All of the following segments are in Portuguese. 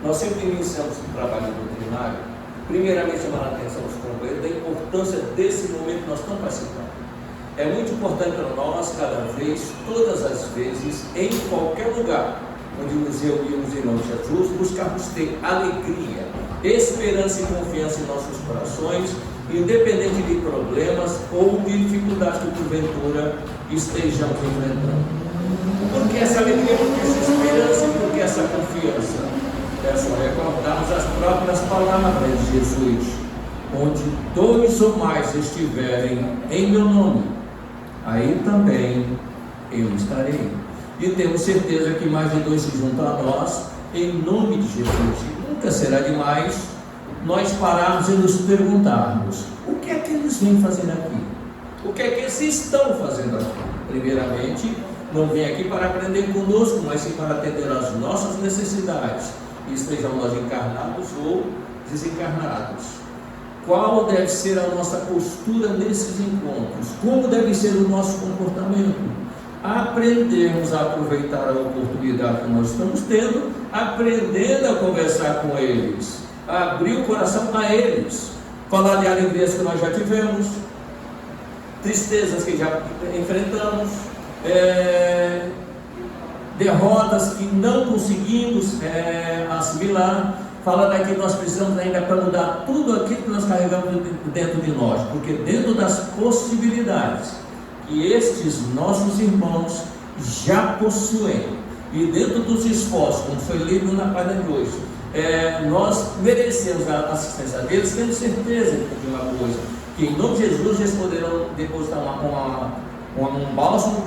Nós sempre iniciamos um trabalho doutrinário, primeiramente chamando a atenção dos companheiros da importância desse momento que nós estamos participando. É muito importante para nós, cada vez, todas as vezes, em qualquer lugar onde nos reunimos em nome de Jesus, buscarmos ter alegria, esperança e confiança em nossos corações, independente de problemas ou de dificuldades que porventura estejamos enfrentando. Por que essa alegria, por que essa esperança e por que essa confiança? É só recordarmos as próprias palavras de Jesus: onde 2 ou mais estiverem em meu nome, aí também eu estarei. E temos certeza que mais de 2 se juntam a nós, em nome de Jesus. E nunca será demais nós pararmos e nos perguntarmos: o que é que eles vêm fazer aqui? O que é que eles estão fazendo aqui? Primeiramente, não vem aqui para aprender conosco, mas sim para atender às nossas necessidades, estejam nós encarnados ou desencarnados. Qual deve ser a nossa postura nesses encontros? Como deve ser o nosso comportamento? Aprendermos a aproveitar a oportunidade que nós estamos tendo, aprendendo a conversar com eles, a abrir o coração a eles, falar de alegrias que nós já tivemos, tristezas que já enfrentamos, derrotas que não conseguimos assimilar, falar daqui que nós precisamos ainda para mudar tudo aquilo que nós carregamos dentro de nós, porque dentro das possibilidades que estes nossos irmãos já possuem, e dentro dos esforços, como foi lido na página de hoje, nós merecemos a assistência deles, tendo certeza de uma coisa, que em nome de Jesus eles poderão depositar um bálsamo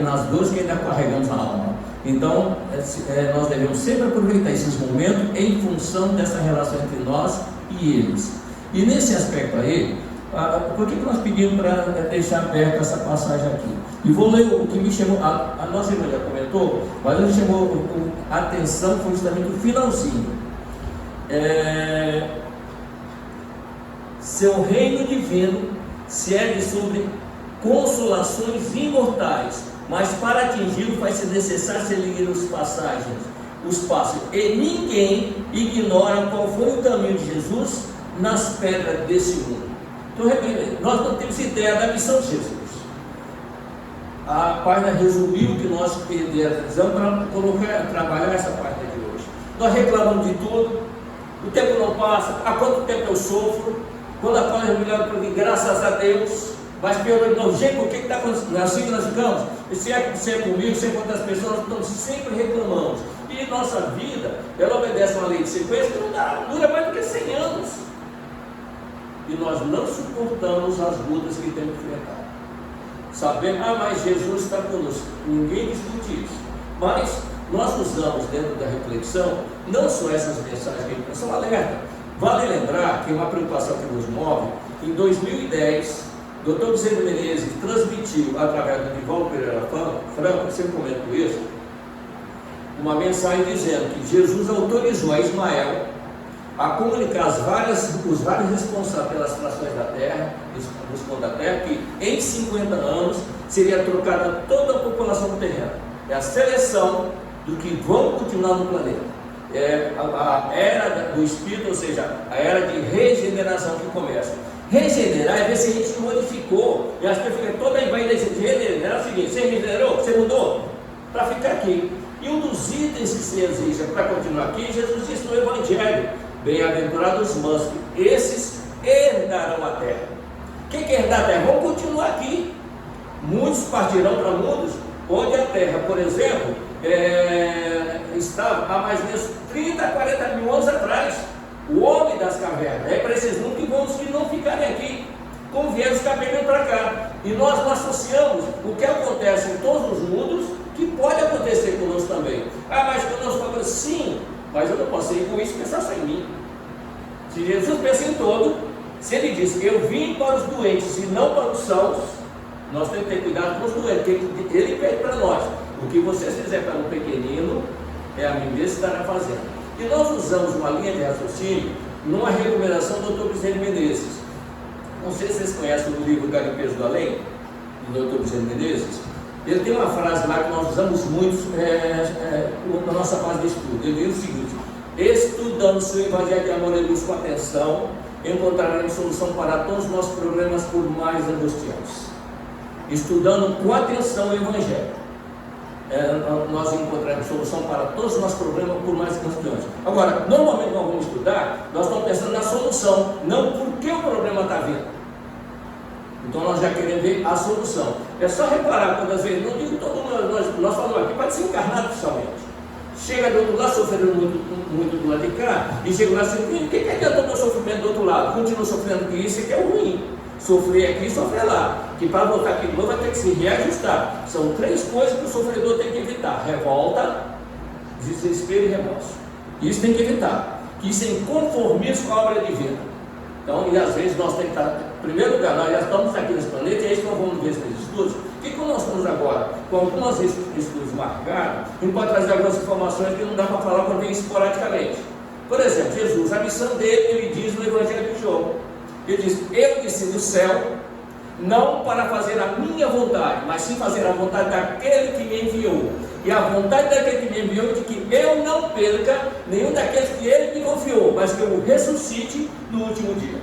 nas dores que ainda carregamos na alma. Então, nós devemos sempre aproveitar esses momentos em função dessa relação entre nós e eles. E nesse aspecto aí, por que nós pedimos para deixar aberta essa passagem aqui? E vou ler o que me chamou, a nossa irmã já comentou, mas me chamou a atenção, foi justamente o finalzinho. Seu reino divino se ergue sobre consolações imortais, mas para atingi-lo faz-se necessário seguir os passos, e ninguém ignora qual foi o caminho de Jesus nas pedras desse mundo. Então, nós não temos ideia da missão de Jesus. A página resumiu o que nós precisamos para trabalhar essa página de hoje. Nós reclamamos de tudo, o tempo não passa, há quanto tempo eu sofro, quando a página me leva para mim, graças a Deus, mas perguntando, gente, o que está acontecendo? Assim nós ficamos, se é comigo, se é com outras pessoas, nós estamos sempre reclamando. E nossa vida, ela obedece a uma lei de sequência que não dura mais do que 100 anos. E nós não suportamos as lutas que temos que enfrentar. Sabemos, mas Jesus está conosco. Ninguém discute isso. Mas nós usamos dentro da reflexão, não só essas mensagens que são alerta. Vale lembrar que uma preocupação que nos move, em 2010, Dr. Bezerra Menezes transmitiu, através do Divaldo Pereira Franco, eu sempre comento isso, uma mensagem dizendo que Jesus autorizou a Ismael a comunicar os vários responsáveis pelas frações da terra, dos pontos da terra, que em 50 anos seria trocada toda a população terrena. É a seleção do que vão continuar no planeta. É a era do Espírito, ou seja, a era de regeneração que começa. Regenerar é ver se a gente modificou. E as pessoas ficam toda vai dizer de regenerar é o seguinte: você regenerou, você mudou para ficar aqui. E um dos itens que se exige para continuar aqui, Jesus disse no Evangelho: bem-aventurados os mansos, esses herdarão a terra. Quem quer herdar a terra? Vão continuar aqui. Muitos partirão para mundos onde a terra, por exemplo, estava há mais ou menos 30, 40 mil anos atrás. O homem das cavernas, é para esses mundos que vão os que não ficarem aqui, como vieram os cabelos para cá. E nós não associamos o que acontece em todos os mundos, que pode acontecer conosco também. Mas conosco acontece, sim, mas eu não posso ser egoísta e pensar só em mim. Se Jesus pensa em todo, se ele diz que eu vim para os doentes e não para os sãos, nós temos que ter cuidado com os doentes, porque ele pede para nós: o que vocês fizerem para um pequenino, a mim mesmo estará fazendo. E nós usamos uma linha de raciocínio numa recomendação do Dr. Bezerra Menezes. Não sei se vocês conhecem o livro Garimpeiros do Além, do Dr. Bezerra Menezes. Ele tem uma frase lá que nós usamos muito na nossa fase de estudo. Ele diz o seguinte: estudando seu Evangelho de amor e luz com atenção, encontraremos solução para todos os nossos problemas, por mais angustiantes. Estudando com atenção o Evangelho, nós encontraremos solução para todos os nossos problemas, por mais angustiantes. Agora, normalmente nós vamos estudar, nós estamos pensando na solução, não por que o problema está vindo. Então nós já queremos ver a solução. É só reparar quando às vezes, não digo todo mundo, nós falamos aqui, pode ser encarnado principalmente. Chega do outro lado sofrendo muito do lado de cá, e chega lá assim, o que adianta o meu sofrimento do outro lado? Continua sofrendo que isso que é o ruim. Sofrer aqui e sofrer lá. Que para voltar aqui de novo vai ter que se reajustar. São 3 coisas que o sofredor tem que evitar: revolta, desespero e remorso. Isso tem que evitar. Que isso é inconformismo com a obra divina. Então, e às vezes nós temos que estar, em primeiro lugar, nós já estamos aqui nesse planeta, e é isso que nós vamos ver nesses estudos. E como nós estamos agora com alguns estudos marcados, a gente pode trazer algumas informações que não dá para falar quando vem esporadicamente. Por exemplo, Jesus, a missão dele, ele diz no Evangelho de João, ele diz: eu desci do céu, não para fazer a minha vontade, mas sim fazer a vontade daquele que me enviou. E a vontade daquele que me enviou é de que eu não perca nenhum daqueles que ele me confiou, mas que eu o ressuscite no último dia.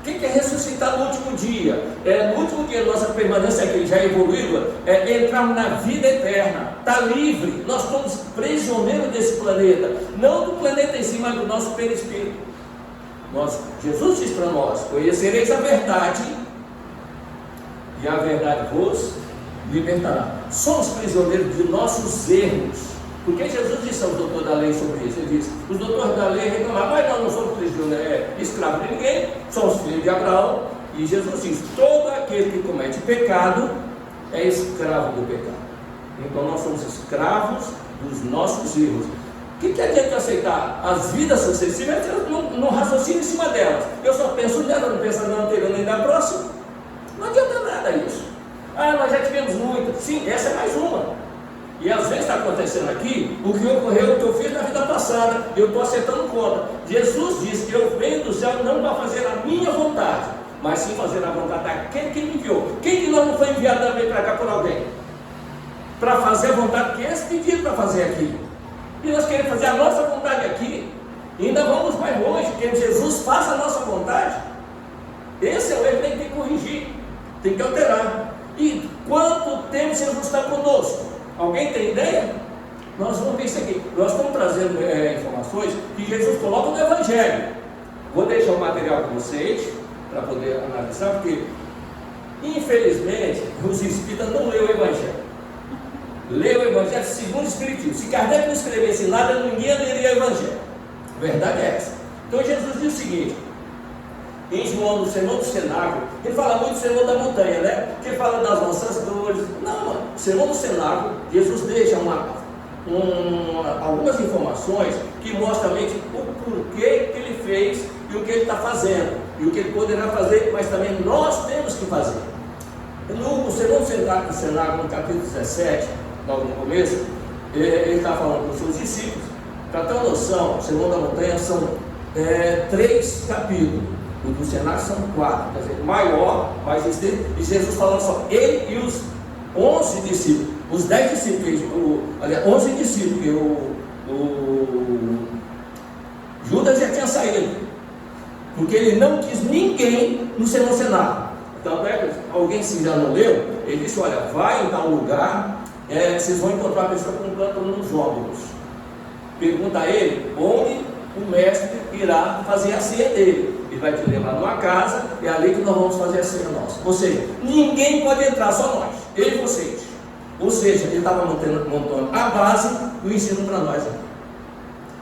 O que é ressuscitar no último dia? No último dia, nossa permanência aqui já evoluída, é entrar na vida eterna, está livre. Nós somos prisioneiros desse planeta, não do planeta em si, mas do nosso perispírito. Jesus diz para nós: conhecereis a verdade, e a verdade vos libertará. Somos prisioneiros de nossos erros, porque Jesus disse aos doutores da lei sobre isso. Ele disse: os doutores da lei reclamaram, mas nós não somos prisioneiros, escravos de ninguém, somos filhos de Abraão. E Jesus diz: todo aquele que comete pecado é escravo do pecado. Então nós somos escravos dos nossos erros. O que adianta aceitar as vidas sucessivas? Eu não raciocino em cima delas. Eu só penso nela, não penso na anterior nem na próxima. Não adianta nada isso. Nós já tivemos muito. Sim, essa é mais uma. E às vezes está acontecendo aqui o que ocorreu, o que eu fiz na vida passada. Eu estou acertando conta. Jesus disse que eu venho do céu não para fazer a minha vontade, mas sim fazer a vontade daquele que me enviou. Quem que nós não foi enviado também para cá por alguém? Para fazer a vontade que esse pediu para fazer aqui. E nós queremos fazer a nossa vontade aqui. E ainda vamos mais longe, que Jesus faça a nossa vontade. Esse é o erro que tem que corrigir, tem que alterar. E quanto tempo Jesus está conosco? Alguém tem ideia? Nós vamos ver isso aqui. Nós estamos trazendo informações que Jesus coloca no Evangelho. Vou deixar o material com vocês, para poder analisar, porque infelizmente os espíritas não leem o Evangelho. Lê o Evangelho segundo o Espiritismo. Se Kardec não escrevesse nada, ninguém leria o Evangelho. A verdade é essa. Então Jesus diz o seguinte, em João, no Sermão do Cenáculo, ele fala muito do Sermão da Montanha, né? Que ele fala das nossas dores. Não, o Sermão do Cenáculo, Jesus deixa algumas informações que mostram o porquê que ele fez e o que ele está fazendo, e o que ele poderá fazer, mas também nós temos que fazer. No Sermão do Cenáculo, no capítulo 17, logo no começo, ele está falando com os seus discípulos. Para ter uma noção, o Sermão da Montanha são 3 capítulos, o do Cenáculo são 4, quer dizer, maior, mais extenso, e Jesus falando só ele e os 11 discípulos, os 10 discípulos, 11 discípulos, porque o Judas já tinha saído, porque ele não quis ninguém no Sermão do Cenáculo. Então, alguém se já não leu, ele disse: olha, vai em tal lugar, vocês vão encontrar a pessoa com um plantão nos óvulos. Pergunta a ele onde o mestre irá fazer a ceia dele. Ele vai te levar numa casa, é ali que nós vamos fazer a ceia nossa. Ou seja, ninguém pode entrar, só nós, ele e vocês. Ou seja, ele estava montando a base do ensino para nós.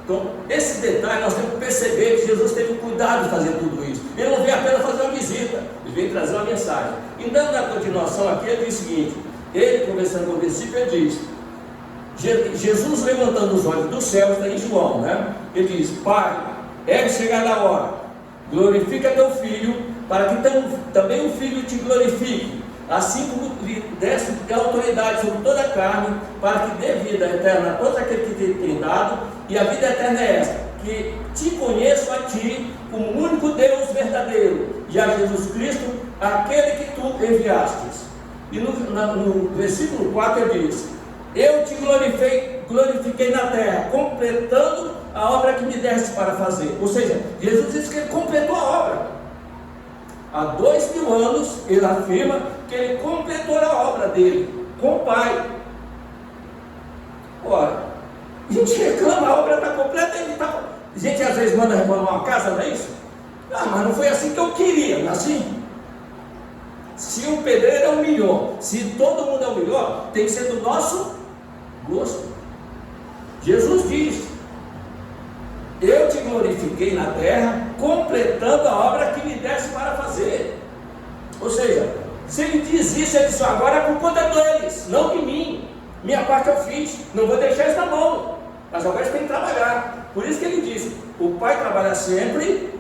Então, esse detalhe nós temos que perceber que Jesus teve cuidado de fazer tudo isso. Ele não veio apenas fazer uma visita, ele veio trazer uma mensagem. Então, na continuação aqui, ele diz o seguinte: ele, conversando com o discípulo, ele diz, Jesus levantando os olhos do céu, está em João, né? Ele diz: Pai, é chegada a hora, glorifica teu filho, para que também o filho te glorifique, assim como lhe deste autoridade sobre toda a carne, para que dê vida eterna a todos aqueles que te tem dado. E a vida eterna é esta: que te conheço a ti como o único Deus verdadeiro, e a Jesus Cristo, aquele que tu enviastes. E no versículo 4 ele diz: eu te glorifiquei na terra, completando a obra que me deste para fazer. Ou seja, Jesus disse que ele completou a obra. Há 2000 anos, ele afirma que ele completou a obra dele com o Pai. Ora, a gente reclama, a obra está completa, a gente às vezes manda reformar uma casa, não é isso? Ah, mas não foi assim que eu queria, não é assim? Se um pedreiro é o melhor, se todo mundo é o melhor, tem que ser do nosso gosto. Jesus diz: eu te glorifiquei na terra, completando a obra que me deste para fazer. Ou seja, se ele diz isso, ele diz: agora é por conta deles, não de mim. Minha parte eu fiz, não vou deixar isso na mão, mas agora eles têm que trabalhar. Por isso que ele diz: o Pai trabalha sempre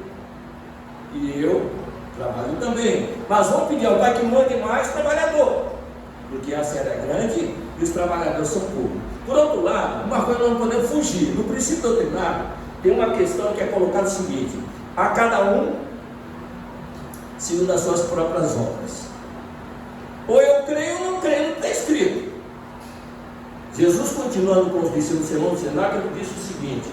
e eu trabalho também. Mas vamos pedir ao Pai que mande mais trabalhador, porque a série é grande e os trabalhadores são poucos. Por outro lado, uma coisa nós não podemos fugir. No princípio doutrinário tem uma questão que é colocada o seguinte: a cada um segundo as suas próprias obras. Ou eu creio ou não creio, não está escrito. Jesus, continuando com os discípulos do sermão do cenáculo, ele disse o seguinte: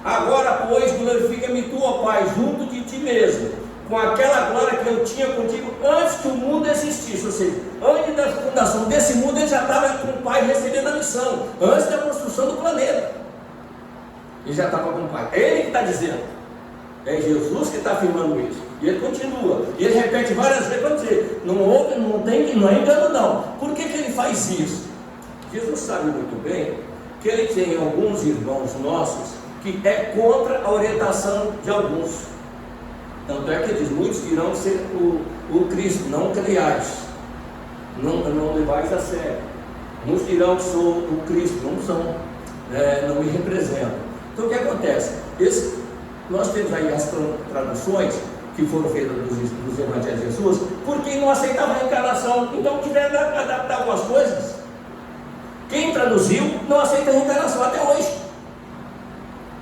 agora, pois, glorifica-me tu, ó Pai, junto de ti mesmo, com aquela glória que eu tinha contigo antes que o mundo existisse. Ou seja, antes da fundação desse mundo, ele já estava com o Pai recebendo a missão, antes da construção do planeta. Ele já estava com o Pai. É ele que está dizendo. É Jesus que está afirmando isso. E ele continua. E ele repete várias vezes para dizer: não houve, não é engano não. Por que ele faz isso? Jesus sabe muito bem que ele tem alguns irmãos nossos que é contra a orientação de alguns. Tanto é que ele diz: muitos dirão ser o Cristo, não criais, não levais a sério. Muitos dirão que sou o Cristo, não são, não me representam. Então o que acontece? Nós temos aí as traduções que foram feitas dos Evangelhos de Jesus, porque não aceitavam a reencarnação, então tiveram que adaptar algumas coisas. Quem traduziu não aceita a reencarnação até hoje.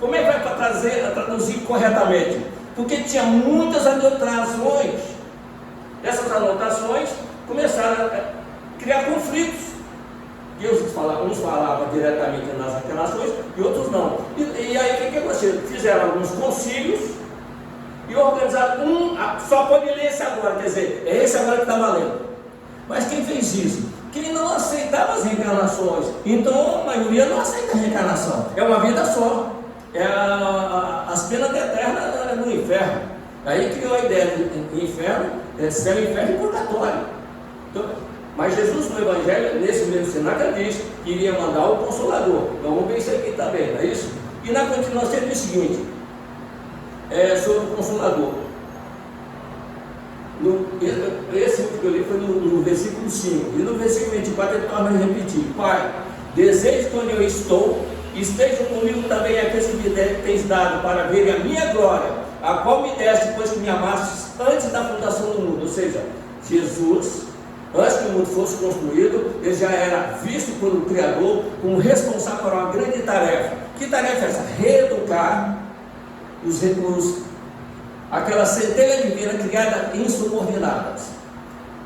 Como é que vai traduzir corretamente? Porque tinha muitas anotações. Essas anotações começaram a criar conflitos. Uns falavam diretamente nas reencarnações e outros não. E aí o que aconteceu? Fizeram alguns concílios e organizaram só pode ler esse agora, quer dizer, é esse agora que está valendo. Mas quem fez isso? Quem não aceitava as reencarnações. Então a maioria não aceita a reencarnação. É uma vida só. É as penas eternas no inferno. Aí criou a ideia de inferno, céu, inferno e purgatório. Então, mas Jesus no Evangelho, nesse mesmo cenário, diz que iria mandar o Consolador. Então vamos ver isso aqui também, não é isso? E na continuação ele diz o seguinte, sobre o Consolador. Esse que eu li foi no versículo 5. E no versículo 24 ele torna a repetir: Pai, desejo que onde eu estou, estejam comigo também aqueles que me tens dado, para verem a minha glória, a qual me deste depois que me amastes antes da fundação do mundo. Ou seja, Jesus, antes que o mundo fosse construído, ele já era visto pelo Criador como responsável por uma grande tarefa. Que tarefa é essa? Reeducar aquela centelha divina criada insubordinadas.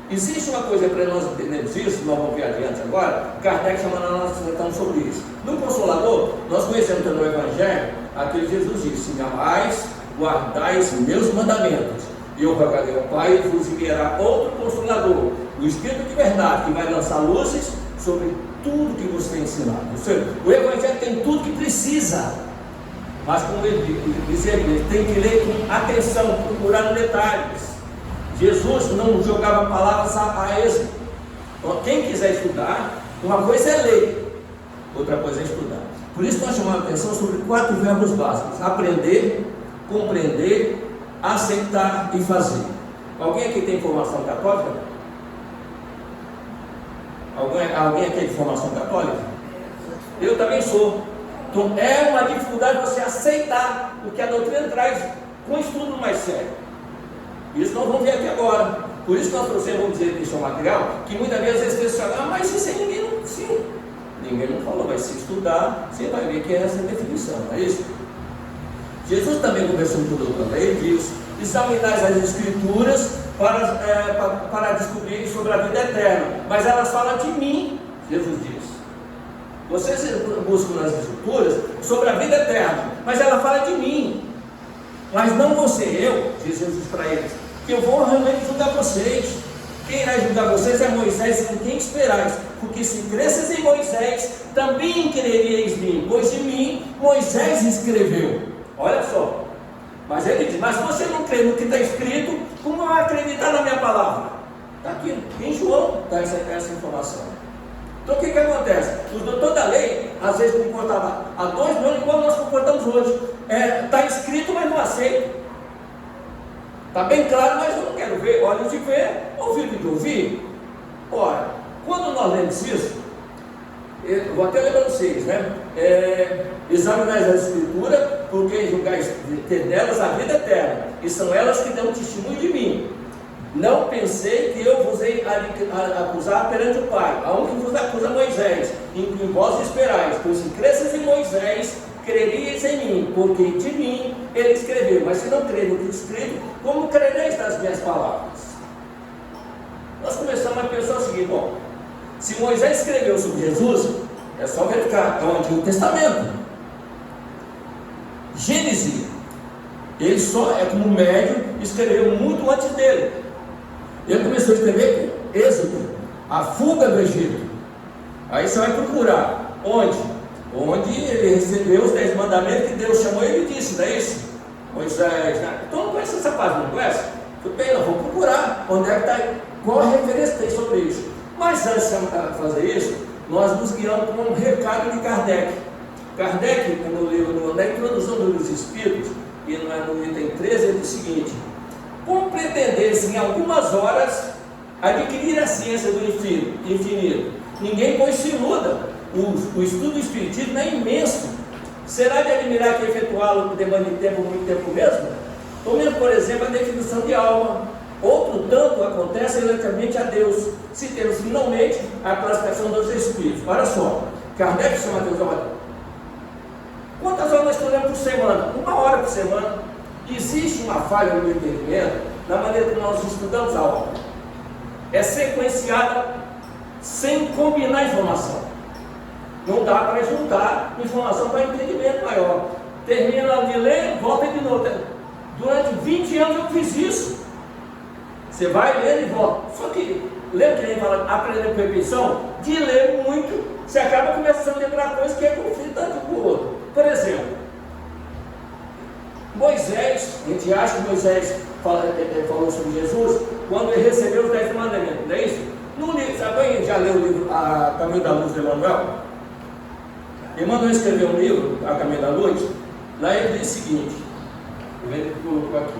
Existe uma coisa para nós entendermos isso, nós vamos ver adiante agora. Kardec chamando nós tratamos sobre isso. No Consolador, nós conhecemos no Evangelho aquele Jesus disse: se me amais, guardais meus mandamentos, e eu rogarei ao Pai e vos enviará outro Consolador, o Espírito de verdade, que vai lançar luzes sobre tudo que você tem ensinado. Ou seja, o Evangelho tem tudo que precisa, mas como ele disse, ele tem que ler com atenção, procurar detalhes. Jesus não jogava palavras a esmo. Então, quem quiser estudar, uma coisa é ler, outra coisa é estudar. Por isso nós chamamos a atenção sobre 4 verbos básicos: aprender, compreender, aceitar e fazer. Alguém aqui tem formação católica? Alguém aqui tem formação católica? Eu também sou. Então é uma dificuldade você aceitar o que a doutrina traz com estudo mais sério. Isso nós vamos ver aqui agora. Por isso nós trouxemos, vamos dizer, isso é um material que muitas vezes as pessoas falam: mas isso aí ninguém não... Sim, ninguém não falou, mas se estudar, você vai ver que é essa definição, não é isso? Jesus também conversou com o doutor, ele diz: examinais as escrituras para descobrir sobre a vida eterna, mas elas falam de mim, Jesus diz. Vocês buscam nas Escrituras sobre a vida eterna, mas ela fala de mim. Mas não vou ser eu, diz Jesus para eles, que eu vou realmente julgar vocês. Quem irá julgar vocês é Moisés, em quem esperais, porque se cresces em Moisés, também creríeis em mim, pois de mim Moisés escreveu. Olha só, mas ele diz, mas se você não crê no que está escrito, como vai acreditar na minha palavra? Está aqui, em João está essa informação. Então o que acontece? Os doutores da lei, às vezes comportavam há 2 mil anos igual nós comportamos hoje. Está escrito, mas não aceito. Está bem claro, mas eu não quero ver. Olhos de ver, ouvido de ouvir. Ora, quando nós lemos isso, eu vou até lembrar vocês, né? Examinais a Escritura, porque julgais ter nelas a vida eterna, e são elas que dão testemunho de mim. Não pensei que eu vos hei acusar perante o Pai. A um que vos acusa Moisés, em que vós esperais, pois se cresces em Moisés, creríeis em mim, porque de mim ele escreveu. Mas se não crê no que escrevo, como crereis das minhas palavras? Nós começamos a pensar o seguinte: bom, se Moisés escreveu sobre Jesus, é só verificar, é o Antigo Testamento. Gênesis, ele só é como médio, escreveu muito antes dele. Ele começou a escrever com Êxodo, a fuga do Egito. Aí você vai procurar onde? Onde ele recebeu os 10 mandamentos que Deus chamou ele e disse, não é isso? Moisés, né? Então não conhece essa página, não conhece? Tudo bem, nós vamos procurar onde é que está, qual a referência tem sobre isso. Mas antes de fazer isso, nós nos guiamos com um recado de Kardec. Kardec, na introdução dos Espíritos, e no item 13, ele diz o seguinte: como pretender-se em algumas horas adquirir a ciência do infinito? Ninguém pois se iluda. O estudo do Espiritismo é imenso. Será de admirar que efetuá-lo demanda tempo, muito tempo mesmo? Tomemos, por exemplo, a definição de alma. Outro tanto acontece relativamente a Deus, se temos finalmente a classificação dos Espíritos. Olha só, Kardec chama Deus de quantas horas nós estudamos por semana? 1 hora por semana. Existe uma falha no entendimento na maneira que nós estudamos a obra. É sequenciada sem combinar a informação. Não dá para juntar informação para entendimento maior. Termina de ler, volta de novo. Durante 20 anos eu fiz isso. Você vai ler e volta. Só que, lembra que a gente fala aprender por repetição? De ler muito, você acaba começando a lembrar coisas que é conflitante um com o outro. Por exemplo, Moisés, a gente acha que Moisés falou sobre Jesus quando ele recebeu os 10 mandamentos, não é isso? No livro, sabe quem já leu o livro A Caminho da Luz de Emmanuel? Emmanuel escreveu um livro, A Caminho da Luz. Lá ele diz o seguinte, ele colocou aqui.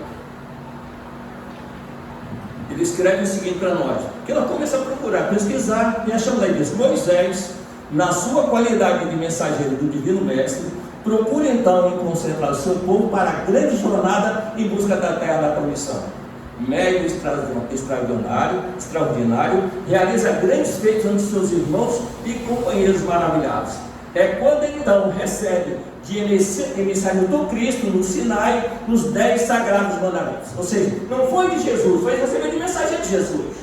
Ele escreve o seguinte para nós, que nós começamos a procurar, pesquisar, e achamos aí disso. Moisés, na sua qualidade de mensageiro do Divino Mestre, procura então concentrar o seu povo para a grande jornada em busca da terra da promissão. Médio extraordinário, realiza grandes feitos ante seus irmãos e companheiros maravilhados. É quando então recebe de emissário do Cristo no Sinai os 10 sagrados mandamentos. Ou seja, não foi de Jesus, foi receber de mensageiro de Jesus.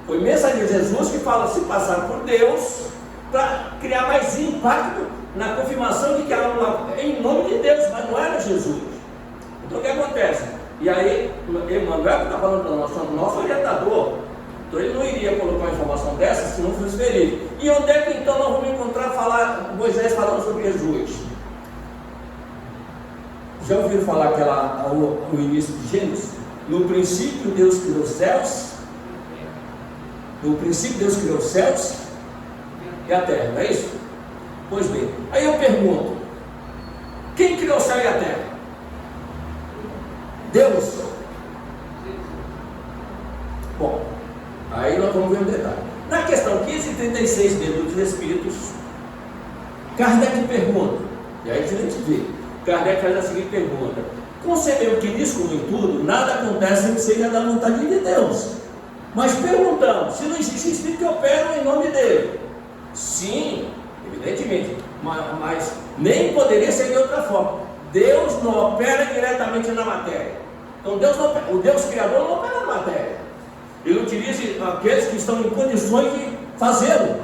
Foi mensageiro de Jesus que fala se passar por Deus para criar mais impacto na confirmação de que ela é em nome de Deus, mas não era Jesus. Então o que acontece? E aí, Emmanuel que está falando para nós, nosso orientador, então ele não iria colocar uma informação dessa se não fosse verídico. E onde é que então nós vamos encontrar Moisés falando sobre Jesus? Já ouviram falar o início de Gênesis? No princípio Deus criou os céus. No princípio Deus criou os céus e a terra, não é isso? Pois bem, aí eu pergunto, quem criou o céu e a terra? Deus? Bom, aí nós vamos ver um detalhe. Na questão 1536 dos Espíritos, Kardec pergunta, e aí a gente vê, Kardec faz a seguinte pergunta: concebemos que nisso como em tudo, nada acontece sem que seja da vontade de Deus. Mas perguntamos, se não existe Espírito que opera em nome dele? Sim, evidentemente, mas nem poderia ser de outra forma. Deus não opera diretamente na matéria. Então o Deus Criador não opera na matéria. Ele utiliza aqueles que estão em condições de fazê-lo.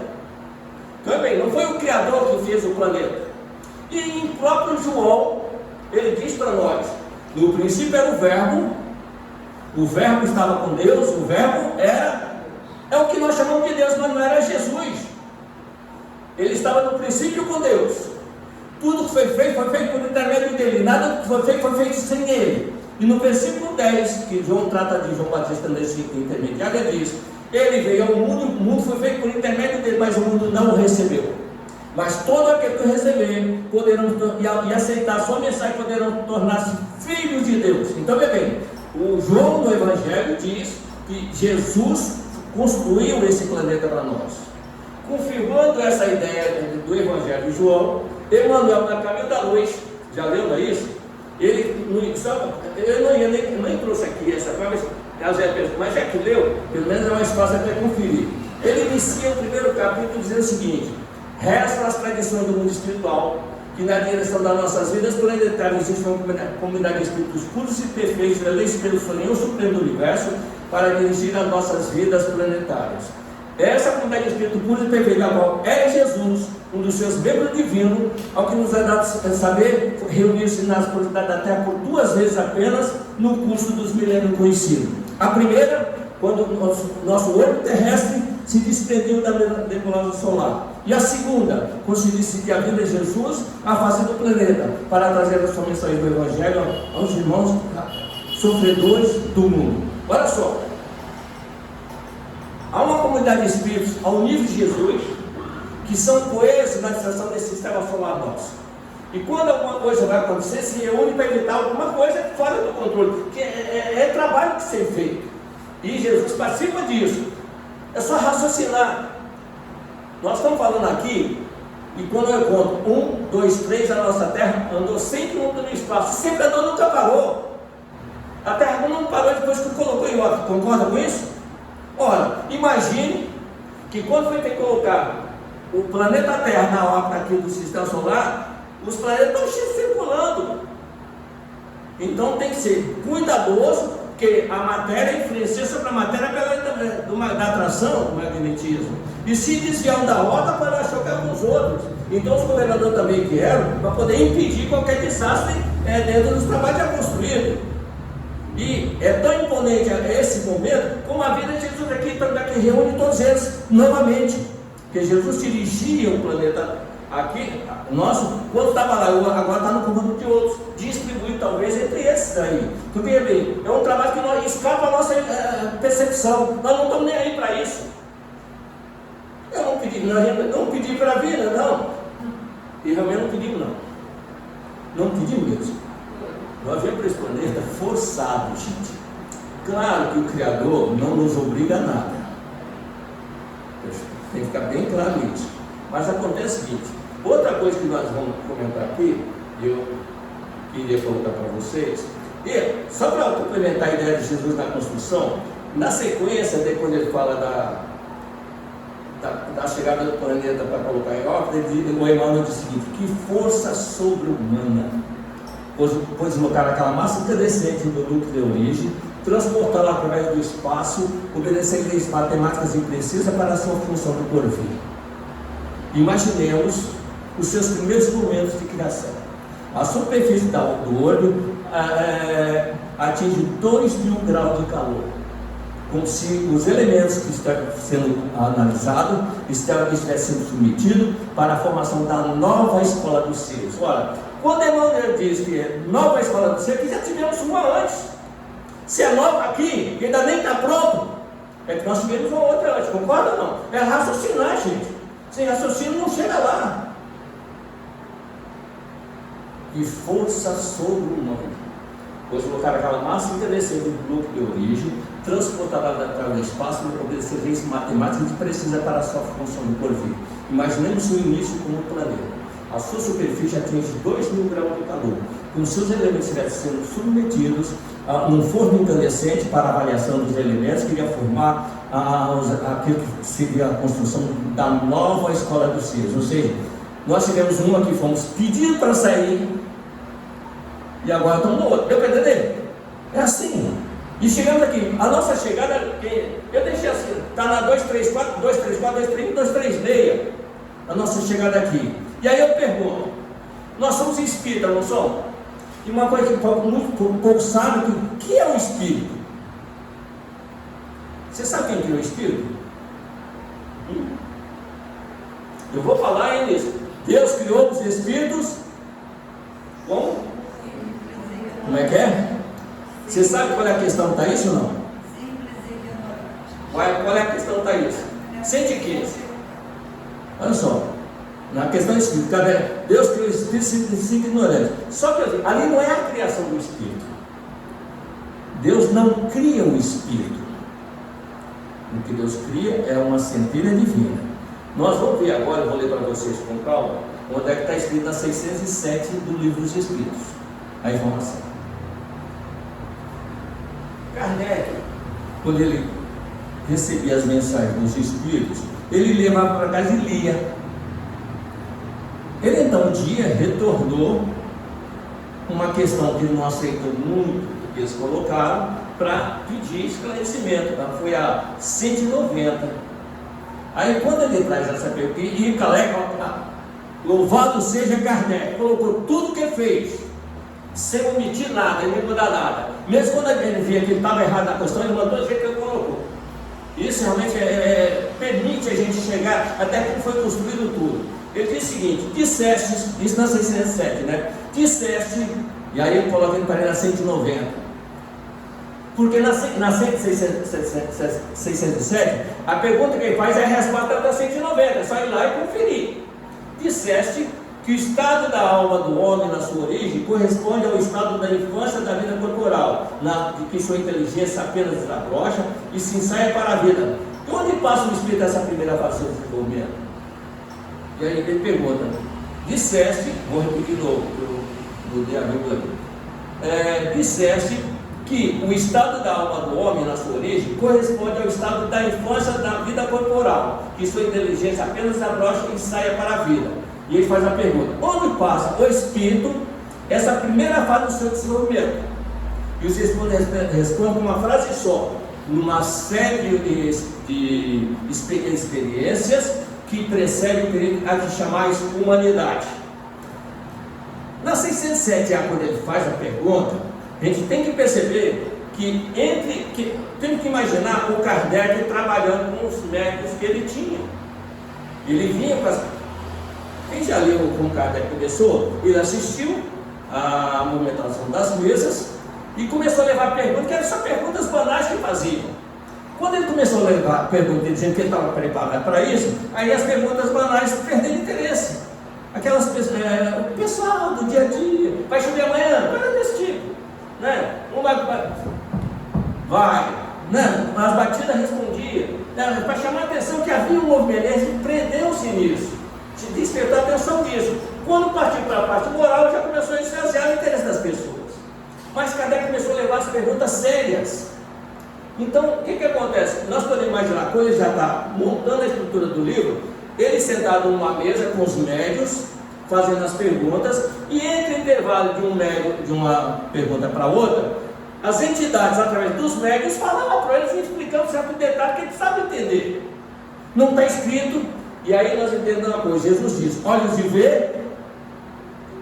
Também, não foi o Criador que fez o planeta. E em próprio João, ele diz para nós: no princípio era o verbo estava com Deus, o verbo é o que nós chamamos de Deus, mas não era Jesus. Ele estava no princípio com Deus. Tudo que foi feito por intermédio dele. Nada que foi feito sem ele. E no versículo 10, que João trata de João Batista nesse intermediário, ele diz: ele veio ao mundo, o mundo foi feito por intermédio dele, mas o mundo não o recebeu. Mas todo aquele que receber e aceitar a sua mensagem poderão tornar-se filhos de Deus. Então, bem, o João no Evangelho diz que Jesus construiu esse planeta para nós. Confirmando essa ideia do Evangelho de João, Emmanuel, na Caminho da Luz, já leu, não é isso? Eu nem trouxe aqui essa frase, mas já que leu, pelo menos é mais fácil até conferir. Ele inicia o primeiro capítulo dizendo o seguinte: restam as tradições do mundo espiritual, que na direção das nossas vidas planetárias existe uma comunidade de espíritos puros e perfeitos, eleitos pelo Sonho Supremo do Universo, para dirigir as nossas vidas planetárias. Essa comunidade de espíritos puros e perfeitos, a qual é Jesus, um dos seus membros divinos, ao que nos é dado saber, reunir-se nas profundidades da Terra por 2 vezes apenas, no curso dos milênios conhecidos. A primeira, quando o nosso olho terrestre se desprendeu da nebulosa solar. E a segunda, quando se decidiu a vida de Jesus à face do planeta, para trazer a sua mensagem do Evangelho aos irmãos sofredores do mundo. Olha só, há uma comunidade de espíritos ao nível de Jesus, que são coesos na administração desse sistema solar nosso. E quando alguma coisa vai acontecer, se reúne para evitar alguma coisa fora do controle, que é trabalho que ser feito. E Jesus participa disso. É só raciocinar. Nós estamos falando aqui, e quando eu conto 1, 2, 3, a nossa Terra andou 100 km no espaço, sempre andou, nunca parou. A Terra não parou depois que colocou em órbita. Concorda com isso? Ora, imagine que quando foi ter que colocar o planeta Terra na órbita aqui do sistema solar, os planetas estão circulando. Então tem que ser cuidadoso, porque a matéria influencia sobre a matéria da atração do magnetismo. E se desviar da rota para chocar com os outros. Então os governadores também vieram para poder impedir qualquer desastre dentro dos trabalhos já construídos. E é tão imponente esse momento, como a vida de Jesus aqui, que reúne todos eles novamente. Porque Jesus dirigia o planeta aqui, nosso, quando estava lá, agora está no comando de outros, distribuído talvez entre esses aí. Porque bem, é um trabalho que escapa a nossa percepção, nós não estamos nem aí para isso. Eu não pedi para a vida, não. E realmente não pedimos, não. Não pedimos mesmo. Nós viemos para esse planeta forçado, gente. Claro que o Criador não nos obriga a nada. Tem que ficar bem claro isso. Mas acontece o seguinte: outra coisa que nós vamos comentar aqui, eu queria colocar para vocês, e só para complementar a ideia de Jesus na construção, na sequência, depois ele fala da chegada do planeta para colocar em órbita, o Emmanuel diz o seguinte: que força sobre-humana, pois colocar aquela massa incandescente do núcleo de origem, transportá-la através do espaço, obedecendo leis matemáticas imprecisas para a sua função do porvir. Imaginemos os seus primeiros momentos de criação. A superfície do olho atinge 2.000 graus de calor, como se os elementos que estão sendo analisados estivessem sendo submetidos para a formação da nova escola dos seres. Ora, quando Emmanuel diz que é nova escola dos seres, que já tivemos uma antes. Se é nova aqui, que ainda nem está pronto, é que nós tivemos uma outra antes, concorda ou não? É raciocinar, gente. Sem raciocínio não chega lá. E força sobre-humana, pois colocar aquela massa incandescente do grupo de origem, transportada através do espaço, para obedecer leis matemáticas que precisa para a sua função do porvir. Imaginemos o início como um planeta. A sua superfície atinge 2.000 graus de calor, com seus elementos estivessem sendo submetidos a um forno incandescente para avaliação dos elementos que iria formar aquilo que seria a construção da nova escola dos seres. Ou seja, nós tivemos uma que fomos pedidos para sair e agora estamos no outro. Deu para entender? É assim. E chegamos aqui, a nossa chegada, eu deixei assim, está na 234, 234, 236. a nossa chegada aqui. E aí eu pergunto, nós somos espíritas, não somos? E uma coisa que muito pouco sabe, o que é o espírito? Você sabe quem criou o espírito? Eu vou falar aí nisso. Deus criou os espíritos como? Como é que é? Você sabe qual é a questão, Thaís, ou não? Qual é a questão, Thaís? 115. Olha só. Na questão espírita, Deus criou o espírito sem ignorante. Só que ali não é a criação do espírito. Deus não cria o espírito. O que Deus cria é uma centelha divina. Nós vamos ver agora, eu vou ler para vocês com calma, onde é que está escrito na 607 do Livro dos Espíritos, a informação. Kardec, quando ele recebia as mensagens dos Espíritos, ele levava para casa e lia. Ele então um dia retornou uma questão que ele não aceitou muito, que eles colocaram, para pedir esclarecimento. Então, foi a 190. Aí quando ele traz essa pergunta, e Kardec, louvado seja Kardec, colocou tudo que fez, sem omitir nada, ele não mudar nada. Mesmo quando ele via que ele estava errado na questão, ele mandou dizer que ele colocou. Isso realmente permite a gente chegar até como foi construído tudo. Ele diz o seguinte: disseste, isso na 607, né? Disseste, e aí ele coloca ele para na 190. Porque na 607, a pergunta que ele faz é a resposta da 190, é só ir lá e conferir. Disseste que o estado da alma do homem na sua origem corresponde ao estado da infância da vida corporal, de que sua inteligência apenas desabrocha e se ensaia para a vida. E onde passa o espírito essa primeira fase do desenvolvimento? E aí ele pergunta, disseste, vou repetir de novo, eu mudei a vírgula ali. Disseste que o estado da alma do homem na sua origem corresponde ao estado da infância da vida corporal, que sua inteligência apenas desabrocha e ensaia para a vida. E ele faz a pergunta: onde passa o espírito essa primeira fase do seu desenvolvimento? E os respondem com uma frase só: numa série de experiências que precede o período a que chamais humanidade. Na 607, quando ele faz a pergunta, a gente tem que perceber que tem que imaginar o Kardec trabalhando com os médicos que ele tinha. Ele vinha com as... Quem já leu como Kardec começou, ele assistiu a movimentação das mesas e começou a levar perguntas, que eram só perguntas banais que faziam. Quando ele começou a levar perguntas dizendo que ele estava preparado para isso, aí as perguntas banais perderam interesse. Aquelas pessoas, o pessoal do dia a dia, vai chover amanhã, nada desse tipo, né? Vai, né? As batidas respondiam, né? Para chamar a atenção que havia um movimento, ele prendeu-se nisso, se despertou a atenção nisso. Quando partiu para a parte moral, já começou a esvaziar o interesse das pessoas. Mas Kardec começou a levar as perguntas sérias. Então, o que acontece? Nós podemos imaginar, quando ele já está montando a estrutura do livro, ele sentado numa mesa com os médios, fazendo as perguntas, e entre o intervalo de um médio, de uma pergunta para outra, as entidades, através dos médios, falavam para eles, explicando certo detalhe que eles sabem entender. Não está escrito, e aí nós entendemos uma coisa: Jesus diz, olhos de ver,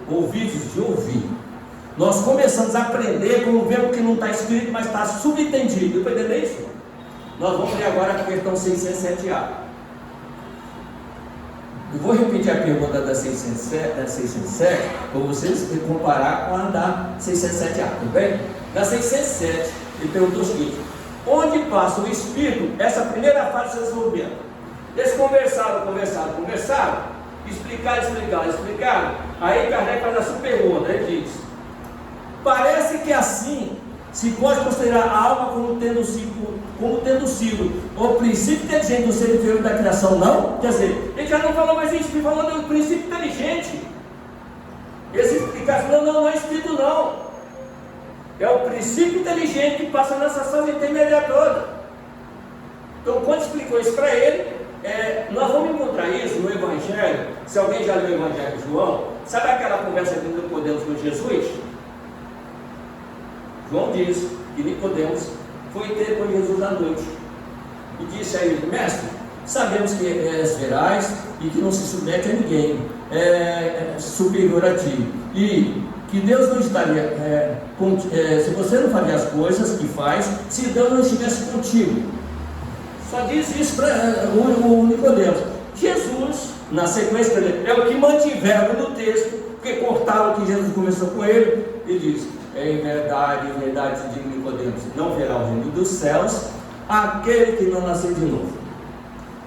ouvidos de ouvir. Nós começamos a aprender como ver o que não está escrito, mas está subentendido. Deu para entender isso? Nós vamos ver agora a questão 607A. Eu vou repetir a pergunta da 607 para vocês comparar com a da 607A, tudo bem? Na 607, ele perguntou o seguinte: onde passa o espírito essa primeira fase do desenvolvimento? Eles conversaram, explicaram. Aí Kardec faz a sua pergunta, ele diz: parece que assim se pode considerar a alma como tendo sido o princípio inteligente do ser inferior da criação, não? Quer dizer, ele já não falou mais isso, ele falou do princípio inteligente. Eles explicaram: não é espírito não, é o princípio inteligente que passa nessa fase intermediária toda. Então, quando explicou isso para ele, nós vamos encontrar isso no Evangelho. Se alguém já leu o Evangelho de João, sabe aquela conversa de Nicodemos com Jesus? João diz que Nicodemos foi ter com Jesus à noite e disse a ele: mestre, Sabemos que és veraz e que não se submete a ninguém, é superior a ti. E que Deus não estaria, se você não faria as coisas que faz, se Deus não estivesse contigo. Só diz isso para o Nicodemos. Jesus, na sequência dele, é o que mantiveram no texto, porque cortaram o que Jesus começou com ele, e diz: em verdade, digo Nicodemos, não verá o reino dos céus aquele que não nascer de novo.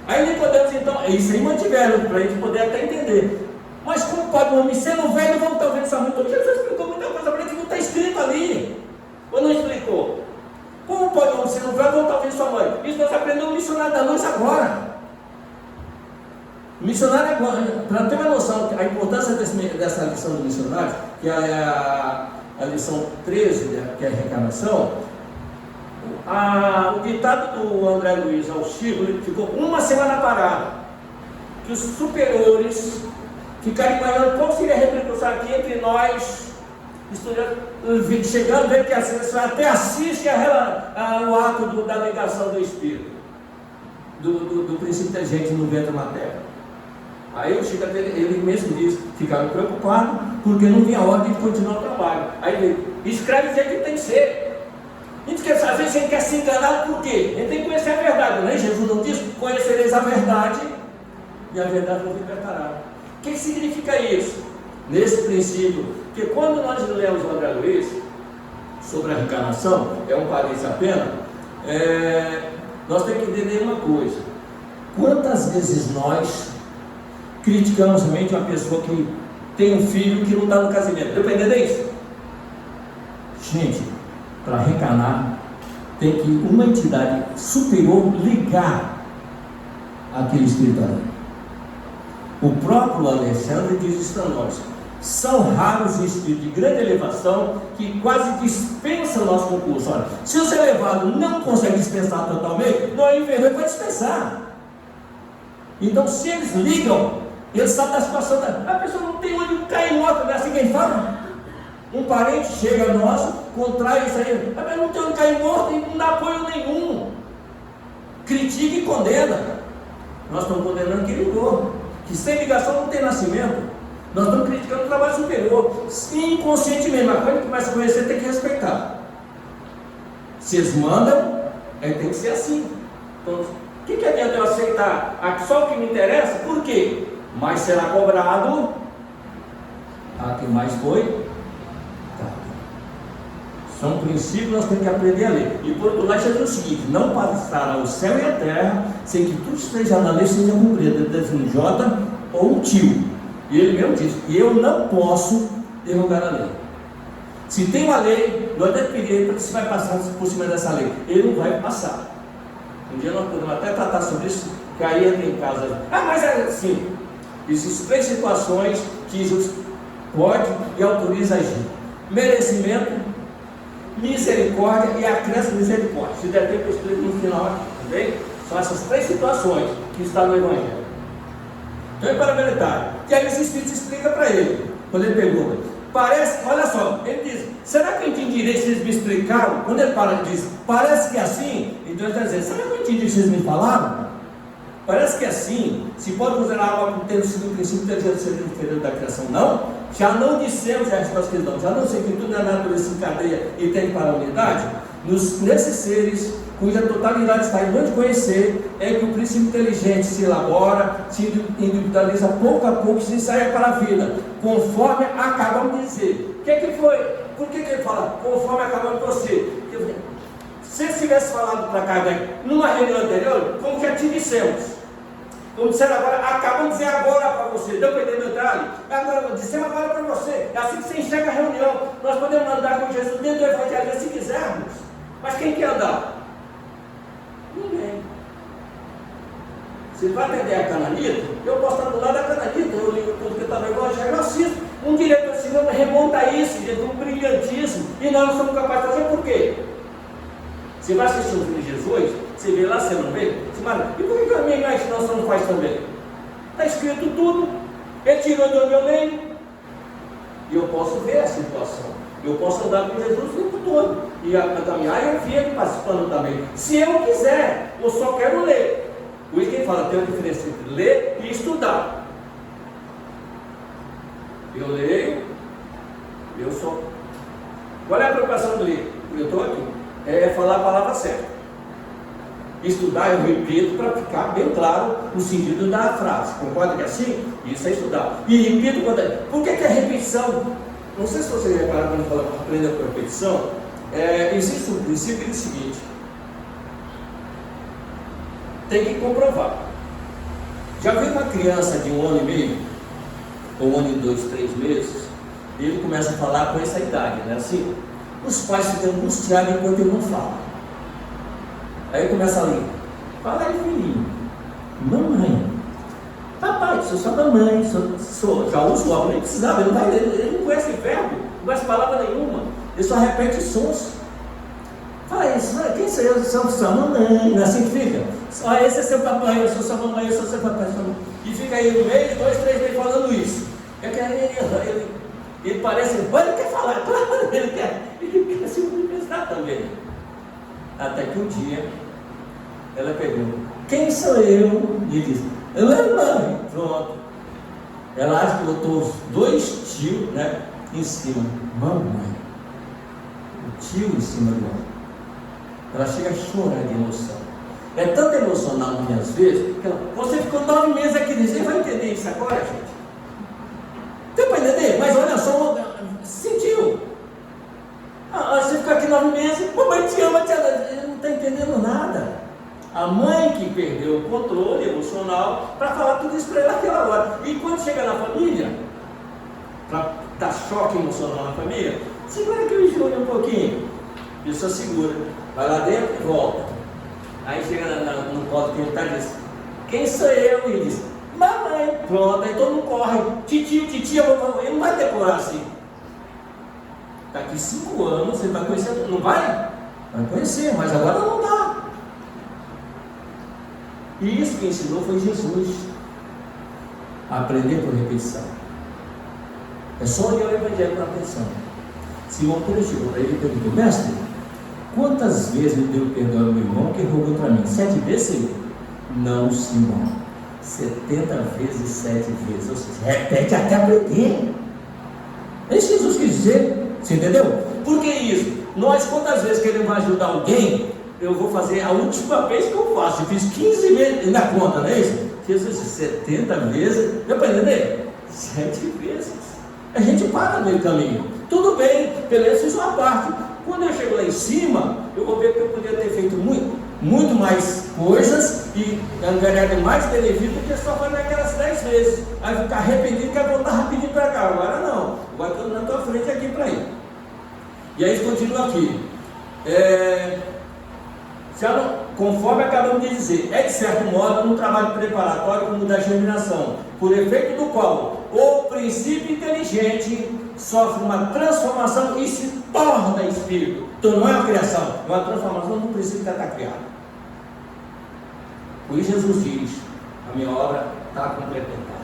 Aí Nicodemos, então, isso aí mantiveram, para a gente poder até entender. Mas como pode um homem sendo velho voltar ouvindo essa muito? Jesus explicou muita coisa para ele que não está escrito ali. Ou não explicou? Como pode um homem sendo velho voltar ouvindo sua mãe? Isso nós aprendemos no missionário da luz agora. O missionário agora, para ter uma noção a importância dessa lição do missionário, que é a lição 13, né, que é a reencarnação. O ditado do André Luiz ao Chico, ele ficou uma semana parado, que os superiores ficaram imaginando qual seria a repercussão aqui entre nós, estudando, chegando, vendo que a ciência até assiste o ato da negação do Espírito, do princípio inteligente no ventre materno. Aí o Chico, ele mesmo disse, ficaram preocupados, porque não vinha a hora de continuar o trabalho. Aí ele escreve o jeito que tem que ser. A gente quer saber se a gente quer se enganar, por quê? A gente tem que conhecer a verdade, né? Jesus não disse: conhecereis a verdade e a verdade vos libertará. O que significa isso? Nesse princípio, que quando nós lemos o André Luiz sobre a reencarnação, é um parênteses apenas, nós temos que entender uma coisa: quantas vezes nós criticamos realmente uma pessoa que tem um filho que não está no casamento? Dependendo disso? Gente, para reencarnar, tem que uma entidade superior ligar aquele espírito ali. O próprio Alexandre diz isso para nós: são raros os espíritos de grande elevação que quase dispensam o nosso concurso. Olha, se os elevados não conseguem dispensar totalmente, não é enfermeiro para dispensar. Então, se eles ligam, eles sabem da situação a pessoa não tem onde cair morta, não é assim que ele fala? Um parente chega a nós, contrai isso aí, mas não tem onde cair morto e não dá apoio nenhum. Critica e condena. Nós estamos condenando quem ligou, que sem ligação não tem nascimento. Nós estamos criticando o trabalho superior, inconscientemente, mas quando a gente começa a conhecer, tem que respeitar. Se eles mandam, tem que ser assim. Então, o que adianta eu aceitar só o que me interessa? Por quê? Mais será cobrado a quem mais foi. São princípios que nós temos que aprender a ler. E por outro lado, Jesus diz o seguinte: não passará o céu e a terra sem que tudo esteja na lei, seja cumprido. Deve um J ou um tio. E ele mesmo diz: eu não posso derrogar a lei. Se tem uma lei, nós devemos pedir para que se vai passar por cima dessa lei. Ele não vai passar. Um dia nós podemos até tratar sobre isso, que aí entra em casa. Mas é assim: existem 3 situações que Jesus pode e autoriza a agir: merecimento, misericórdia e acréscimo misericórdia. Se der tempo, eu explico no final aqui, tá bem? São essas 3 situações que estão no Evangelho. Então é para que aí esse Espírito explica para ele, quando ele pergunta. Parece, olha só, ele diz: será que eu entendi direito se eles me explicaram? Quando ele diz, parece que é assim, então ele está dizendo: será que eu entendi se eles me falaram? Parece que é assim, se pode considerar algo como tendo sido o princípio inteligente ser diferente da criação? Não. Já não dissemos a resposta que eles dão, já não sei que tudo na natureza se encadeia e tem para a unidade. Nesses seres, cuja totalidade está em onde conhecer, é que o princípio inteligente se elabora, se individualiza pouco a pouco, se ensaia para a vida, conforme acabamos de dizer. O que foi? Por que ele fala conforme acabamos de dizer? Se ele tivesse falado para cá, numa reunião anterior, como já te dissemos, como disseram agora, acabamos de dizer agora para você, deu para entender meu detalhe? Agora, dissemos agora para você, é assim que você enxerga a reunião. Nós podemos andar com Jesus dentro do Evangelho se quisermos, mas quem quer andar? Ninguém. Se vai atender a cananita, eu posso estar do lado da cananita, eu ligo tudo que está no Evangelho, eu assisto. Um diretor de cinema remonta a isso, de um brilhantismo, e nós não somos capazes de fazer. Por quê? Você vai assistir um filme de Jesus, você vê lá, você não vê? Você fala: e por que a minha imaginação não faz também? Está escrito tudo, ele tirou do meu meio, e eu posso ver a situação, eu posso andar com Jesus o tempo todo, e a caminhar e eu vi ele participando também. Se eu quiser, eu só quero ler. Por isso que ele fala, tem uma diferença entre ler e estudar. Eu leio, eu sou. Qual é a preocupação do livro? Eu estou aqui. É falar a palavra certa. Estudar, eu repito, para ficar bem claro o sentido da frase. Concorda que é assim? Isso é estudar. E repito quando é. Por que é repetição? Não sei se vocês repararam quando fala aprender por repetição. Existe um princípio do seguinte: tem que comprovar. Já viu uma criança de 1 ano e meio, ou 1 ano e 2, 3 meses, e ele começa a falar com essa idade, né? Assim, os pais ficam angustiados enquanto ele não fala. Aí começa a ler. Fala aí, filhinho. Mamãe. Papai, sou sua mamãe. Já uso o óculos, nem precisava. Ele não conhece verbo, não conhece palavra nenhuma. Ele só repete sons. Fala isso, quem sou eu? Sou sua mamãe. Não é assim que fica? Esse é seu papai, eu sou sua mamãe, eu sou seu papai. E fica aí no meio, 2, 3 meses falando isso. É que ele parece, ele quer falar, ele quer se manifestar também. Até que um dia ela pergunta, quem sou eu? E ele diz, eu é mãe. Pronto. Ela acha que botou os 2 tios, né, em cima. Mamãe. O tio em cima do outro. Ela chega a chorar de emoção. É tanto emocional muitas vezes que ela, você ficou 9 meses aqui, você vai entender isso agora, gente? Deu para entender? Mas olha só, sentiu. Você ficou aqui 9 meses, mamãe te ama, ele não está entendendo nada. A mãe que perdeu o controle emocional para falar tudo isso para ele naquela hora. E quando chega na família, para dar choque emocional na família, segura aqui o Júnior um pouquinho. A pessoa segura, vai lá dentro e volta. Aí chega no colo que ele está e diz, quem sou eu? E ele diz, mamãe. Pronto, aí todo mundo corre, titia, ele não vai decorar assim. Daqui 5 anos você vai conhecer, não vai? Vai conhecer, mas agora não dá. E isso que ensinou foi Jesus. A aprender por repetição. É só olhar o Evangelho para atenção. Simão Pedro chegou para ele e perguntou, mestre, quantas vezes me deu perdão ao meu irmão que errou contra mim? 7 vezes, Senhor? Não, Simão. 70 vezes 7 vezes. Ou seja, repete até aprender. É isso que Jesus quis dizer. Você entendeu? Por que isso? Nós, quantas vezes queremos ajudar alguém, eu vou fazer a última vez que eu faço. Eu fiz 15 vezes na conta, não é isso? Jesus disse 70 vezes. Deu para entender? 7 vezes. A gente para no meio do caminho. Tudo bem, beleza, fiz uma parte. Quando eu chego lá em cima, eu vou ver que eu poderia ter feito muito mais coisas e ganhar mais benefício do que só fazer aquelas 10 vezes. Aí ficar arrependido, quer voltar rapidinho para cá. Agora não. Agora estou na tua frente aqui para ir. E aí continua aqui. Conforme acabamos de dizer, é de certo modo um trabalho preparatório como o da germinação, por efeito do qual o princípio inteligente sofre uma transformação e se torna espírito. Então não é uma criação, é uma transformação do princípio que já está criado. Por isso Jesus diz, a minha obra está completada.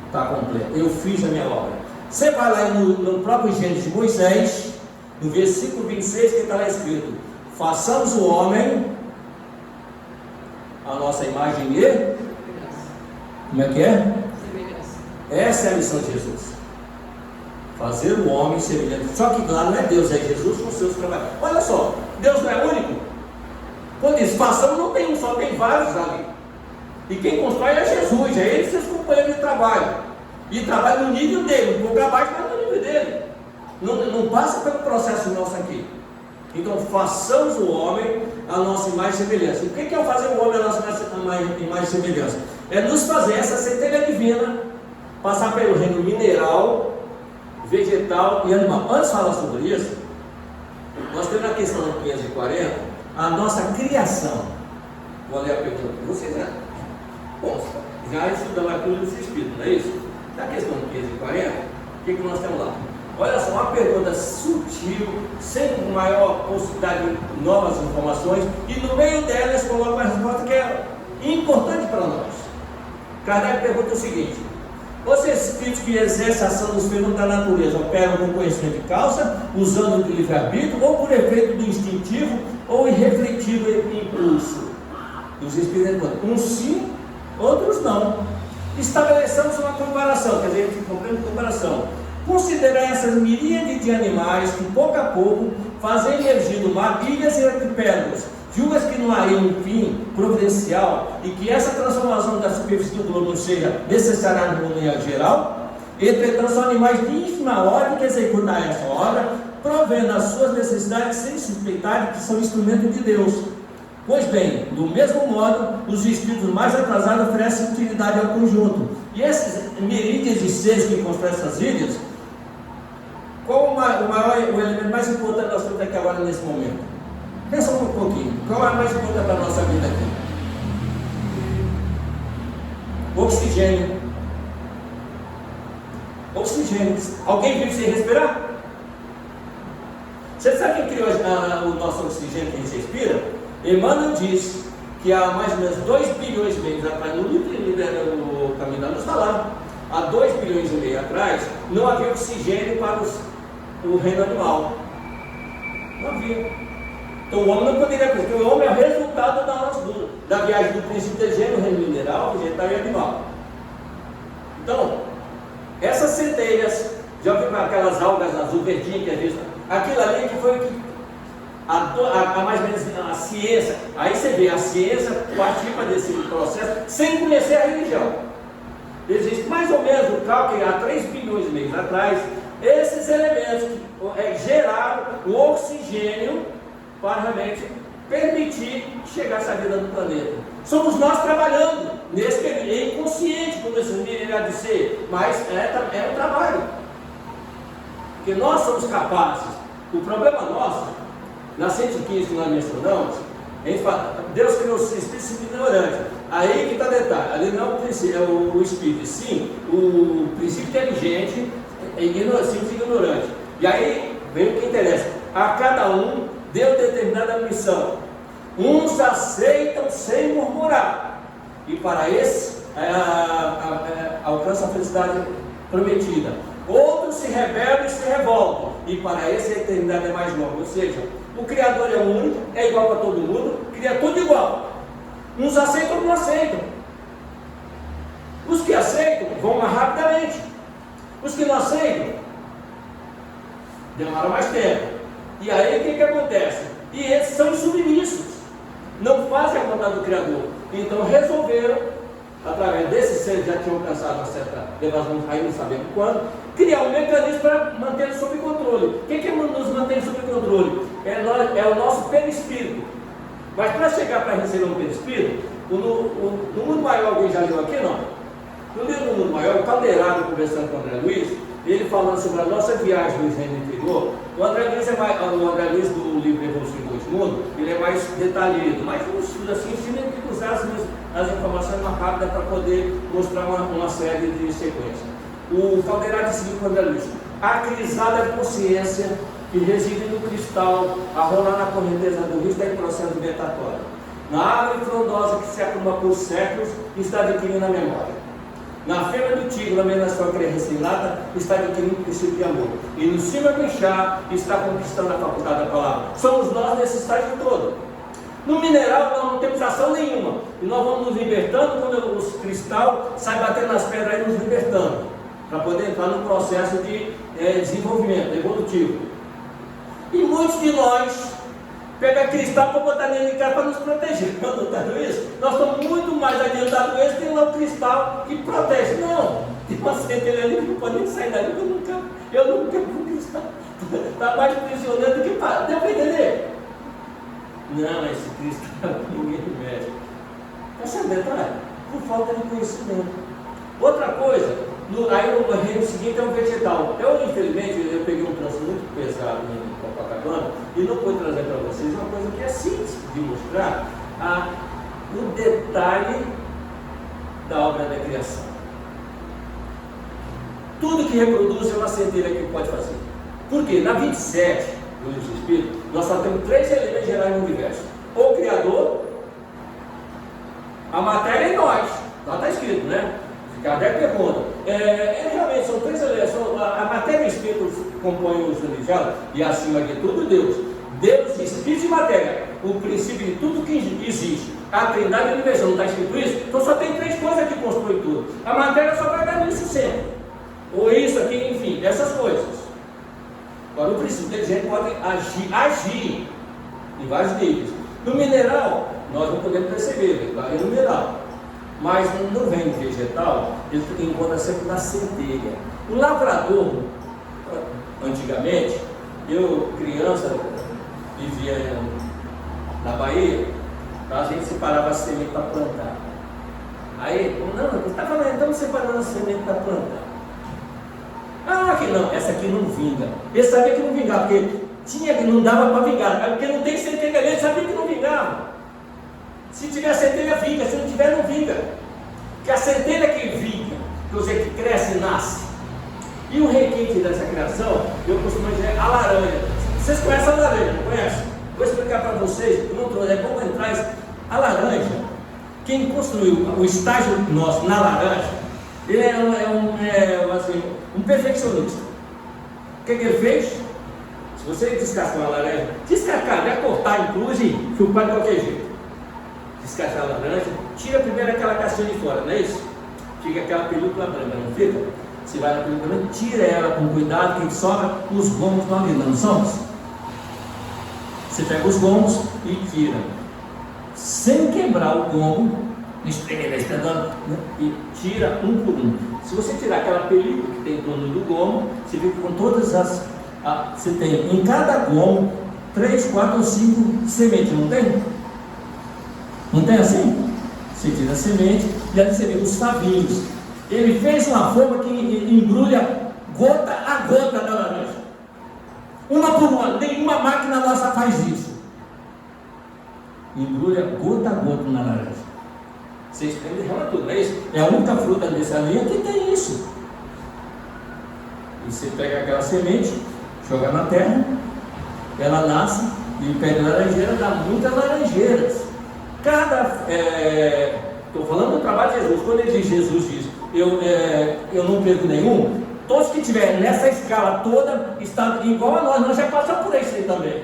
Está completa. Eu fiz a minha obra. Você vai lá no próprio Gênesis de Moisés, no versículo 26, que está lá escrito, façamos o homem a nossa imagem e como é que é? Essa é a missão de Jesus. Fazer o homem semelhante. Só que lá não é Deus, é Jesus com seus trabalhos. Olha só, Deus não é único. Quando diz façamos, não tem um só, tem vários ali. E quem constrói é Jesus, é ele e seus companheiros de trabalho. E trabalha no nível dele, um pouco abaixo, mas no nível dele. Não passa pelo processo nosso aqui. Então façamos o homem a nossa imagem e semelhança. O que é fazer o homem a nossa imagem e semelhança? É nos fazer essa centelha divina passar pelo reino mineral, vegetal e animal. Antes de falar sobre isso, nós temos na questão 540 a nossa criação. Vou ler a pergunta. Vocês já estudamos a cruz do Espírito, não é isso? Na questão 540, o que nós temos lá? Olha só, uma pergunta sutil, sem maior possibilidade de novas informações, e no meio delas coloca uma resposta que é importante para nós. Kardec pergunta o seguinte: os espíritos que exercem a ação dos fenômenos da natureza operam com conhecimento de causa, usando o livre-arbítrio, ou por efeito do instintivo ou irrefletivo impulso? Os Espíritos respondem, uns sim, outros não. Estabelecemos uma comparação, quer dizer, a gente compreende comparação. Considerar essas miríades de animais que, pouco a pouco, fazem emergir do mar ilhas e arquipélagos, julgas que não há um fim providencial e que essa transformação da superfície do globo não seja necessária na harmonia geral? Entretanto, são animais de ínfima ordem que executam essa obra, provendo as suas necessidades sem suspeitar que são instrumento de Deus. Pois bem, do mesmo modo, os espíritos mais atrasados oferecem utilidade ao conjunto. E esses miríades de seres que constroem essas ilhas, qual o elemento mais importante que nós temos aqui agora nesse momento? Pensa um pouquinho, qual é o mais importante para a nossa vida aqui? Oxigênio. Oxigênio. Alguém vive sem respirar? Você sabe quem criou o nosso oxigênio que a gente respira? Emmanuel diz que há mais ou menos 2 bilhões e meio atrás, no livro do Caminho da Luz está lá, há 2 bilhões e meio atrás, não havia oxigênio para o reino animal. Não havia. Então o homem não poderia, porque o homem é o resultado da viagem do princípio de gênero, reino mineral, vegetal e animal. Então, essas centelhas, já viu aquelas algas azul verdinhas que é visto? Aquilo ali que foi que a mais ou menos a ciência, aí você vê, a ciência participa desse processo sem conhecer a religião. Existe mais ou menos o cálculo há 3 bilhões e meio atrás, esses elementos que geraram o oxigênio para realmente permitir chegar essa vida no planeta. Somos nós trabalhando nesse período, é inconsciente como esses minerais de ser, mas é um trabalho. Porque nós somos capazes. O problema nosso, na 115 que nós mencionamos, a gente fala, Deus criou o espírito ignorante. Aí que está o detalhe, ali não é o espírito, sim, o princípio inteligente é simples ignorante. E aí vem o que interessa. A cada um deu determinada missão. Uns aceitam sem murmurar, e para esses alcança a felicidade prometida. Outros se rebelam e se revoltam, e para esse a eternidade é mais longa. Ou seja, o Criador é único, é igual para todo mundo, cria tudo igual. Uns aceitam, outros não aceitam. Os que aceitam vão mais rapidamente. Os que não aceitam demoram mais tempo. E aí o que acontece? E eles são submissos, não fazem a vontade do Criador. Então resolveram, através desses seres que já tinham alcançado uma certa elevação, aí não sabemos quando, criar um mecanismo para manter sob controle. O que nos mantém sob controle? É o nosso perispírito. Mas para chegar para receber um perispírito, no Mundo Maior, alguém já leu aqui? Não. No livro do Mundo Maior, o Caldeirado, conversando com o André Luiz, ele falando sobre a nossa viagem no reino interior. O André Luiz do livro Evolução em Dois Mundos, ele é mais detalhado, mas um estudo assim, tem que usar as informações mais rápidas para poder mostrar uma série de sequências. O Caldeirado seguiu com o André Luiz. A crisada consciência que reside no cristal, a rolar na correnteza do rio, está em processo vegetatório. Na árvore frondosa que se acumula por séculos, está adquirindo a memória. Na fêmea do tigre, na menstruação recém-lata, está adquirindo o princípio de amor. E no cima do chá, está conquistando a faculdade da palavra. Somos nós nesse estágio todo. No mineral, nós não temos ação nenhuma. E nós vamos nos libertando quando o cristal sai batendo nas pedras e nos libertando, para poder entrar no processo de desenvolvimento evolutivo. E muitos de nós pega cristal para botar dentro de casa para nos proteger. Quando está isso, nós estamos muito mais adiantados com eles, tem lá o cristal que protege. Não, tem uma centelha ali que não pode nem sair dali, eu nunca vi um cristal. Está mais impressionante do que para. Deu para entender? Não, esse cristal ninguém mexe. Esse é o detalhe, por falta de conhecimento. Outra coisa, aí no reino seguinte é um vegetal. Eu, infelizmente, eu peguei um trânsito muito pesado em Copacabana e não pude trazer para vocês uma coisa que é simples de mostrar o detalhe da obra da criação. Tudo que reproduz é uma centelha que pode fazer. Por quê? Na 27 do Livro do Espírito, nós só temos 3 elementos gerais no universo: o Criador, a matéria e nós. Lá está escrito, né? Kardec pergunta, realmente são 3 elementos, a matéria e o espírito compõem os universos, e acima de tudo Deus. Deus, espírito e matéria, o princípio de tudo que existe, a trindade universal, não está escrito isso? Então só tem 3 coisas que constroem tudo. A matéria só vai dar nisso sempre, ou isso aqui, enfim, essas coisas. Agora o princípio inteligente pode agir em vários níveis. No mineral, nós não podemos perceber, vai no mineral, mas no reino vegetal, ele encontra sempre na centelha. O lavrador, antigamente, eu criança vivia na Bahia, a gente separava a semente para plantar. Aí, não, você está falando, estamos separando a semente para plantar. Ah, que não, essa aqui não vinga. Ele sabia que não vingava, porque tinha que não dava para vingar, porque não tem centelha ali, ele sabia que não vingava. Se tiver centelha, vinga, se não tiver, não vinga. Porque a centelha que vinga, quer dizer, que cresce e nasce. E o requinte dessa criação, eu costumo dizer a laranja. Vocês conhecem a laranja, não conhecem? Vou explicar para vocês, é bom entrar. A laranja, quem construiu o estágio nosso na laranja, ele é um perfeccionista. O que ele fez? Se você descascar uma laranja, descascar, já cortar em cruz e chupar de qualquer jeito. Descascar a laranja, tira primeiro aquela casquinha de fora, não é isso? Fica aquela película branca, não fica? Você vai na película branca, tira ela com cuidado, que sobra os gomos estão ali, não somos? Você pega os gomos e tira, sem quebrar o gomo, e tira um por um. Se você tirar aquela película que tem em torno do gomo, você fica com todas as. Você tem em cada gomo 3, 4 ou 5 sementes, não tem? Não tem assim? Você tira a semente e aí você vê os favinhos. Ele fez uma forma que embrulha gota a gota da laranja. Uma por uma, nenhuma máquina nossa faz isso. Embrulha gota a gota na laranja. Vocês prendem ela tudo, não é isso? É a única fruta dessa linha que tem isso. E você pega aquela semente, joga na terra, ela nasce e o pé de laranjeira dá muitas laranjeiras. Estou falando do trabalho de Jesus. Quando ele diz, Jesus diz, eu não perco nenhum. Todos que estiverem nessa escala toda estão igual a nós já passamos por isso aí também.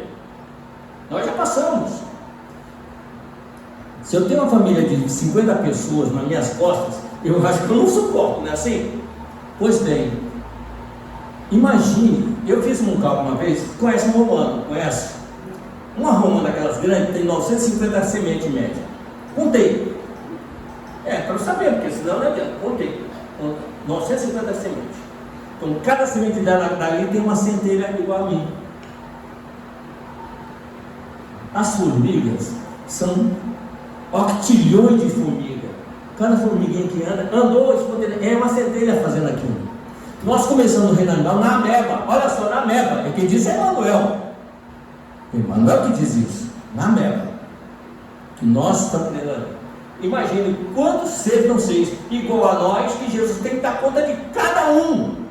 Nós já passamos. Se eu tenho uma família de 50 pessoas nas minhas costas, eu acho que eu não suporto, não é assim? Pois bem, imagine, eu fiz um cálculo uma vez, conhece um romano, conhece? Uma romana daquelas grandes tem 950 sementes em média. Contei. Para eu saber, porque senão não adianta. Contei. 950 sementes. Então, cada semente dali tem uma centelha igual a mim. As formigas são octilhões de formigas. Cada formiguinha que anda, andou, é uma centelha fazendo aquilo. Nós começamos o reino animal na ameba. Olha só, na ameba. Quem disse é Emmanuel. Emmanuel que diz isso. Na ameba. Que nós estamos treinando. Imagine quantos seres não seres igual a nós, que Jesus tem que dar conta de cada um.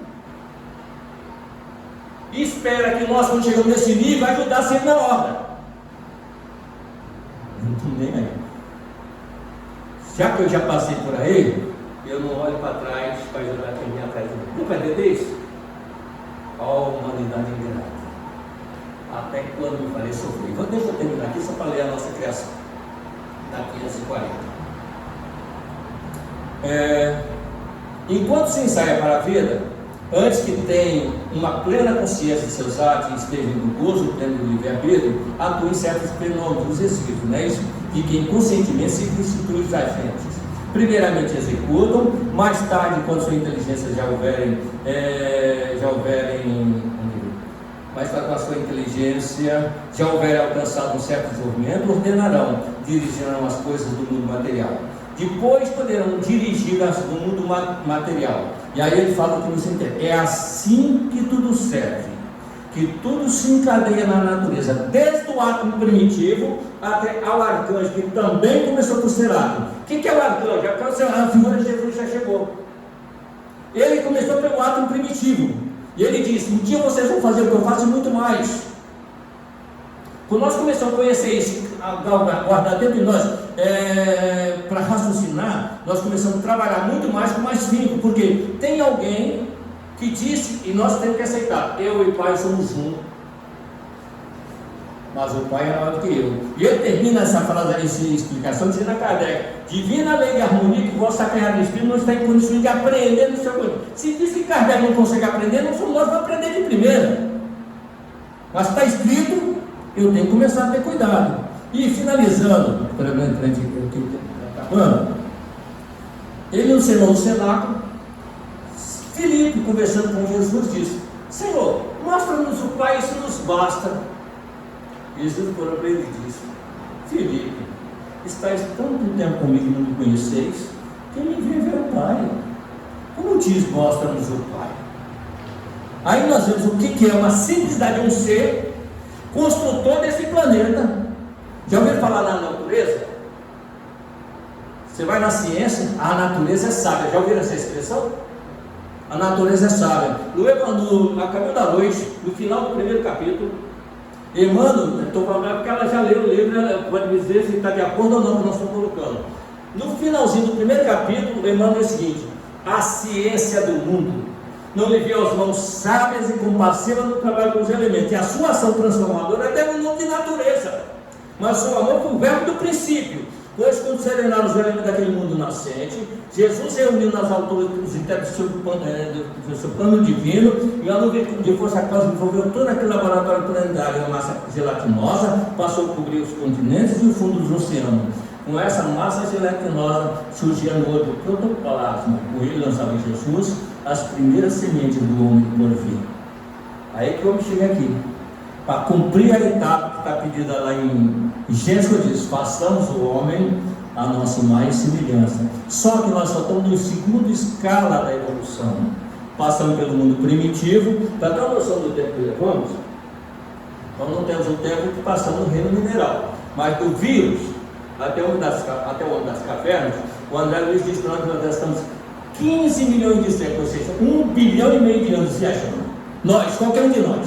E espera que nós, quando chegamos nesse nível, ajudar sempre na obra. Não estou nem aí. Já que eu já passei por aí, eu não olho para trás para ajudar quem vem atrás de mim. Não vai entender isso? Ó, humanidade ingrata. Até quando me farei sofrer? Deixa eu terminar aqui só para ler a nossa criação. Da 540. Enquanto se ensaia para a vida, antes que tenha uma plena consciência de seus atos e esteja no gozo pleno do livre-arbítrio, atua em certos fenômenos dos espíritos, não é isso? E que inconscientemente se constituem os agentes. Primeiramente executam, mais tarde, quando sua inteligência já houverem mas com a sua inteligência já houver alcançado um certo desenvolvimento, ordenarão, dirigirão as coisas do mundo material. Depois poderão dirigir as do mundo material. E aí ele fala que nos entende. É assim que tudo serve, que tudo se encadeia na natureza, desde o átomo primitivo até ao arcanjo, que também começou por ser átomo. O que é o arcanjo? A figura de Jesus já chegou. Ele começou pelo átomo primitivo. E ele disse, um dia vocês vão fazer o que eu faço e muito mais. Quando nós começamos a conhecer isso, a guardar dentro de nós, para raciocinar, nós começamos a trabalhar muito mais com mais finco, porque tem alguém que disse, e nós temos que aceitar, eu e o Pai somos um. mas o Pai é maior do que eu. E ele termina essa frase, essa explicação, dizendo a Kardec: divina lei de harmonia que vosso sagrado Espírito não está em condições de aprender no seu corpo. Se diz que Kardec não consegue aprender, não somos nós que vamos aprender de primeira. Mas está escrito, eu tenho que começar a ter cuidado. E finalizando, acabando, ele no sermão do cenáculo, Filipe, conversando com Jesus, disse: Senhor, mostra-nos o Pai, isso nos basta. Jesus por para ele disse: Filipe, estáis tanto tempo comigo e não me conheceis, quem me vê ver o Pai. Como diz, mostra-nos o Pai. Aí nós vemos o que é uma simplicidade, um ser construtor desse planeta. Já ouviram falar na natureza? Você vai na ciência, a natureza é sábia. Já ouviram essa expressão? A natureza é sábia. A Caminho da Noite, no final do primeiro capítulo, Emmanuel, estou falando porque ela já leu o livro, ela pode dizer se está de acordo ou não que nós estamos colocando. No finalzinho do primeiro capítulo, Emmanuel é o seguinte: a ciência do mundo não lhe viu as mãos sábias e compassivas no trabalho com os elementos, e a sua ação transformadora deve o nome de natureza, mas o seu amor foi o verbo do princípio. Pois quando serenaram os elementos daquele mundo nascente, Jesus reuniu nas alturas os intérpretes do seu plano divino, e a nuvem de força cósmica envolveu todo aquele laboratório planetário, a massa gelatinosa passou a cobrir os continentes e o fundo dos oceanos. Com essa massa gelatinosa surgia no olho do protoplasma, por ele lançava em Jesus as primeiras sementes do homem por vir. Aí que o homem chega aqui, para cumprir a etapa que está pedida lá em Gênesis, diz: façamos o homem a nossa imagem e semelhança. Só que nós só estamos no segundo escala da evolução, passando pelo mundo primitivo. Para ter uma noção do tempo que levamos, nós não temos o tempo que passamos no reino mineral, mas do vírus até o homem das cavernas, o André Luiz diz que nós estamos 15 milhões de séculos, ou seja, 1,5 bilhão de anos viajando. Nós, qualquer um de nós,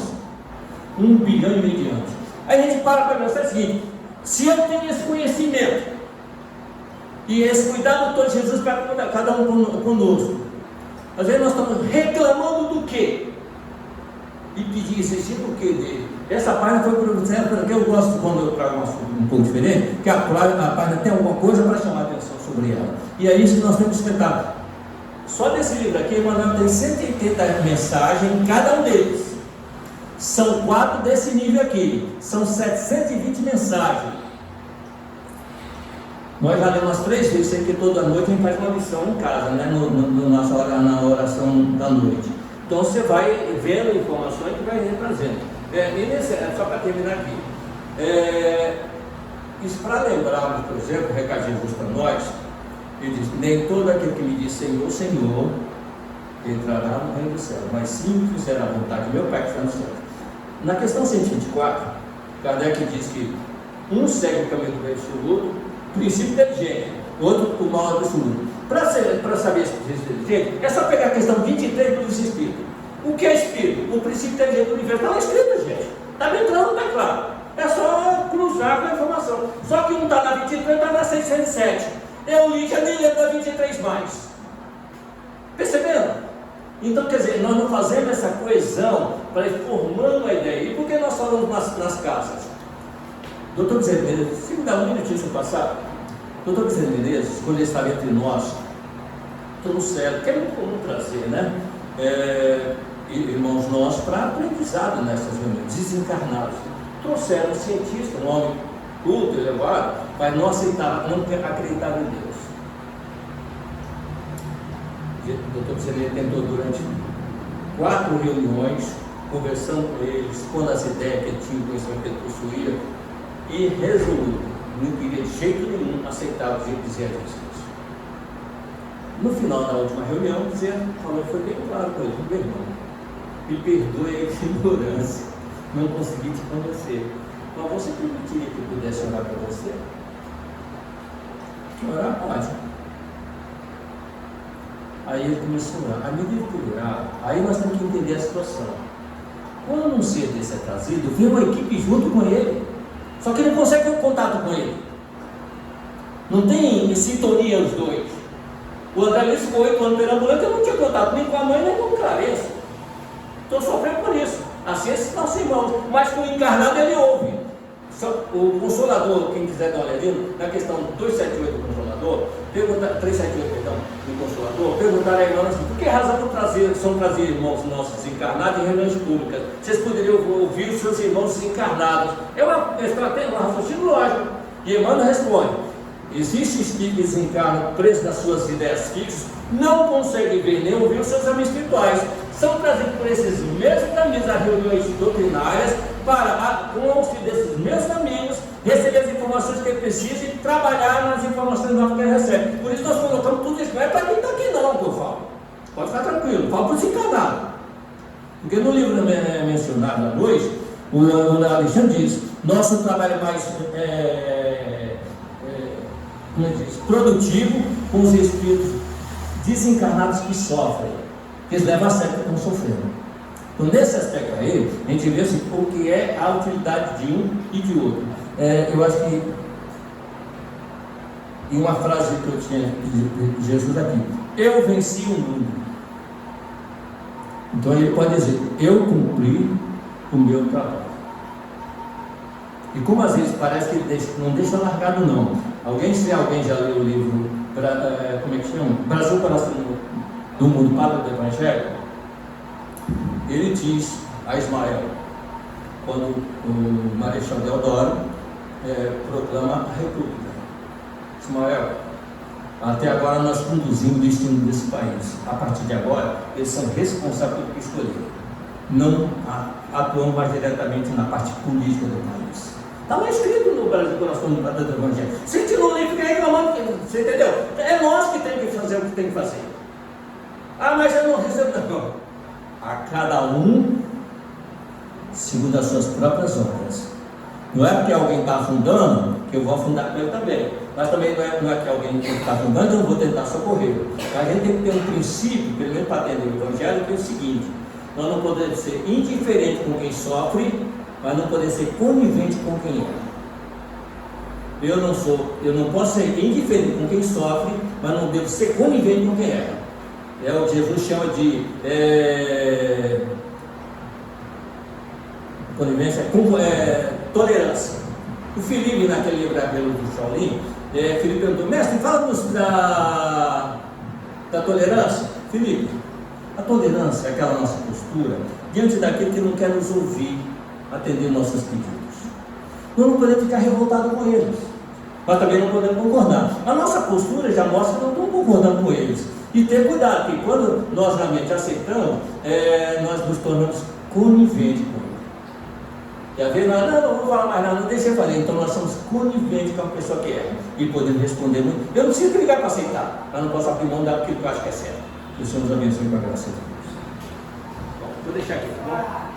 1,5 bilhão de anos. Aí a gente para pensar o seguinte: se eu tenho esse conhecimento e esse cuidado todo de Jesus para cada um conosco, às vezes nós estamos reclamando do quê? E pedir esse tipo o quê dele? Essa página foi porque eu gosto quando eu trago um pouco diferente, que a página tem alguma coisa para chamar a atenção sobre ela. E é isso que nós temos que tentar. Só desse livro aqui, Emmanuel tem 180 mensagens em cada um deles. São 4 desse nível aqui, são 720 mensagens. Nós já lemos umas 3 vezes, sei que toda noite a gente faz uma lição em casa, né? Na oração da noite. Então você vai vendo informações que vai trazendo. Só para terminar aqui, isso para lembrarmos, por exemplo, o recado de Jesus para nós, ele diz: nem todo aquele que me diz Senhor, Senhor, entrará no reino do céu, mas sim fizer a vontade do meu Pai que está no céu. Na questão 124, Kardec diz que um segue o caminho do bem absoluto, princípio inteligente, outro o mal absoluto. Para saber esse princípio inteligente, é só pegar a questão 23 do Espírito. O que é Espírito? O princípio inteligente do universo está lá escrito, gente. Está bem claro, está claro. É só cruzar com a informação. Só que um está na 23, está na 607. Eu li, já nem lembro da 23 mais. Percebendo? Então, quer dizer, nós não fazemos essa coesão para ir formando a ideia. E por que nós falamos nas casas? Doutor Bezerra Menezes, se me dá um minutinho se eu passar. Doutor Bezerra Menezes, quando ele estava entre nós, estou no céu, que é muito comum trazer, né? Irmãos nossos para aprendizado nessas reuniões, desencarnados. Trouxeram um cientista, um homem culto, elevado, mas não aceitava, não acreditava em Deus. O doutor Bezerra tentou durante 4 reuniões, conversando com eles, quando as ideias que ele tinha, o conhecimento que ele possuía, e resolveu, não queria de jeito nenhum aceitar o jeito de dizer a Jesus. No final da última reunião, Bezerra falou, foi bem claro com ele: meu irmão, me perdoe a ignorância, não consegui te convencer, mas você permitiria que eu pudesse orar para você? Orar pode. Aí ele começou a orar. À medida que ele orava, aí nós temos que entender a situação. Quando um ser desse é trazido, vem uma equipe junto com ele, só que ele não consegue ter um contato com ele, não tem sintonia os dois. O André Luiz ficou 8 anos perambulante, eu não tinha contato nem com a mãe nem com o Clarence. Estou sofrendo por isso. A ciência está sem mãos, mas com o encarnado ele ouve. O Consolador, quem quiser dar uma olhadinha, na questão 278 do Consolador, 378, perdão, do Consolador, perguntaram a irmã assim, por que razão são trazer irmãos nossos desencarnados em reuniões públicas? Vocês poderiam ouvir os seus irmãos desencarnados. É uma estratégia, um raciocínio lógico. E Emmanuel responde: existem espíritos que desencarnam presos nas suas ideias fixas, não conseguem ver nem ouvir os seus amigos espirituais. São trazidos por esses mesmos amigos a reuniões doutrinárias para, com o auxílio desses mesmos amigos, receber as informações que ele precisa e trabalhar nas informações novas que ele recebe. Por isso nós colocamos tudo isso. Não é para quem está aqui não que eu falo. Pode ficar tranquilo, falo para o desencarnado. Porque no livro mencionado à noite, o Alexandre diz: nosso trabalho é mais produtivo com os espíritos desencarnados que sofrem, que eles levam a sério que estão sofrendo. Então, nesse aspecto aí, a gente vê assim, o que é a utilidade de um e de outro. Eu acho que, em uma frase que eu tinha de Jesus aqui: eu venci o mundo. Então ele pode dizer: eu cumpri o meu trabalho. E como às vezes parece que não deixa largado não. Se alguém já leu o livro, como é que chama? Brasil, Coração do Mundo, Padre do Evangelho, ele diz a Ismael, quando o Marechal Deodoro proclama a República: Ismael, até agora nós conduzimos o destino desse país. A partir de agora, eles são responsáveis pelo que escolheram. Não atuam mais diretamente na parte política do país. Está lá escrito no Brasil, Coração do Padre do Evangelho. Se a gente não lê, fica reclamando, você entendeu? É nós que temos que fazer o que tem que fazer. Mas eu não recebo. Não. A cada um segundo as suas próprias obras. Não é porque alguém está afundando que eu vou afundar com ele também. Mas também não é que alguém está afundando, eu vou tentar socorrer. A gente tem que ter um princípio, pelo menos para atender o Evangelho, que é o seguinte: nós não podemos ser indiferentes com quem sofre, mas não podemos ser coniventes com quem erra. Eu não posso ser indiferente com quem sofre, mas não devo ser conivente com quem erra. É o que Jesus chama de conivência, tolerância. O Felipe, naquele livro do Shaolin, Felipe perguntou: mestre, fala-nos da tolerância. Felipe, a tolerância é aquela nossa postura diante daquele que não quer nos ouvir, atender nossos pedidos. Nós não podemos ficar revoltados com eles, mas também não podemos concordar. A nossa postura já mostra que não estamos concordando com eles. E ter cuidado, porque quando nós realmente aceitamos, nós nos tornamos coniventes com ele. E às vezes nós, não vou falar mais nada, não deixa eu falar. Então nós somos coniventes com a pessoa que erra e podemos responder muito. Eu não preciso ligar para aceitar, mas não posso abrir mão daquilo que eu acho que é certo. Que o Senhor nos abençoe com a graça de Deus. Bom, vou deixar aqui, tá bom?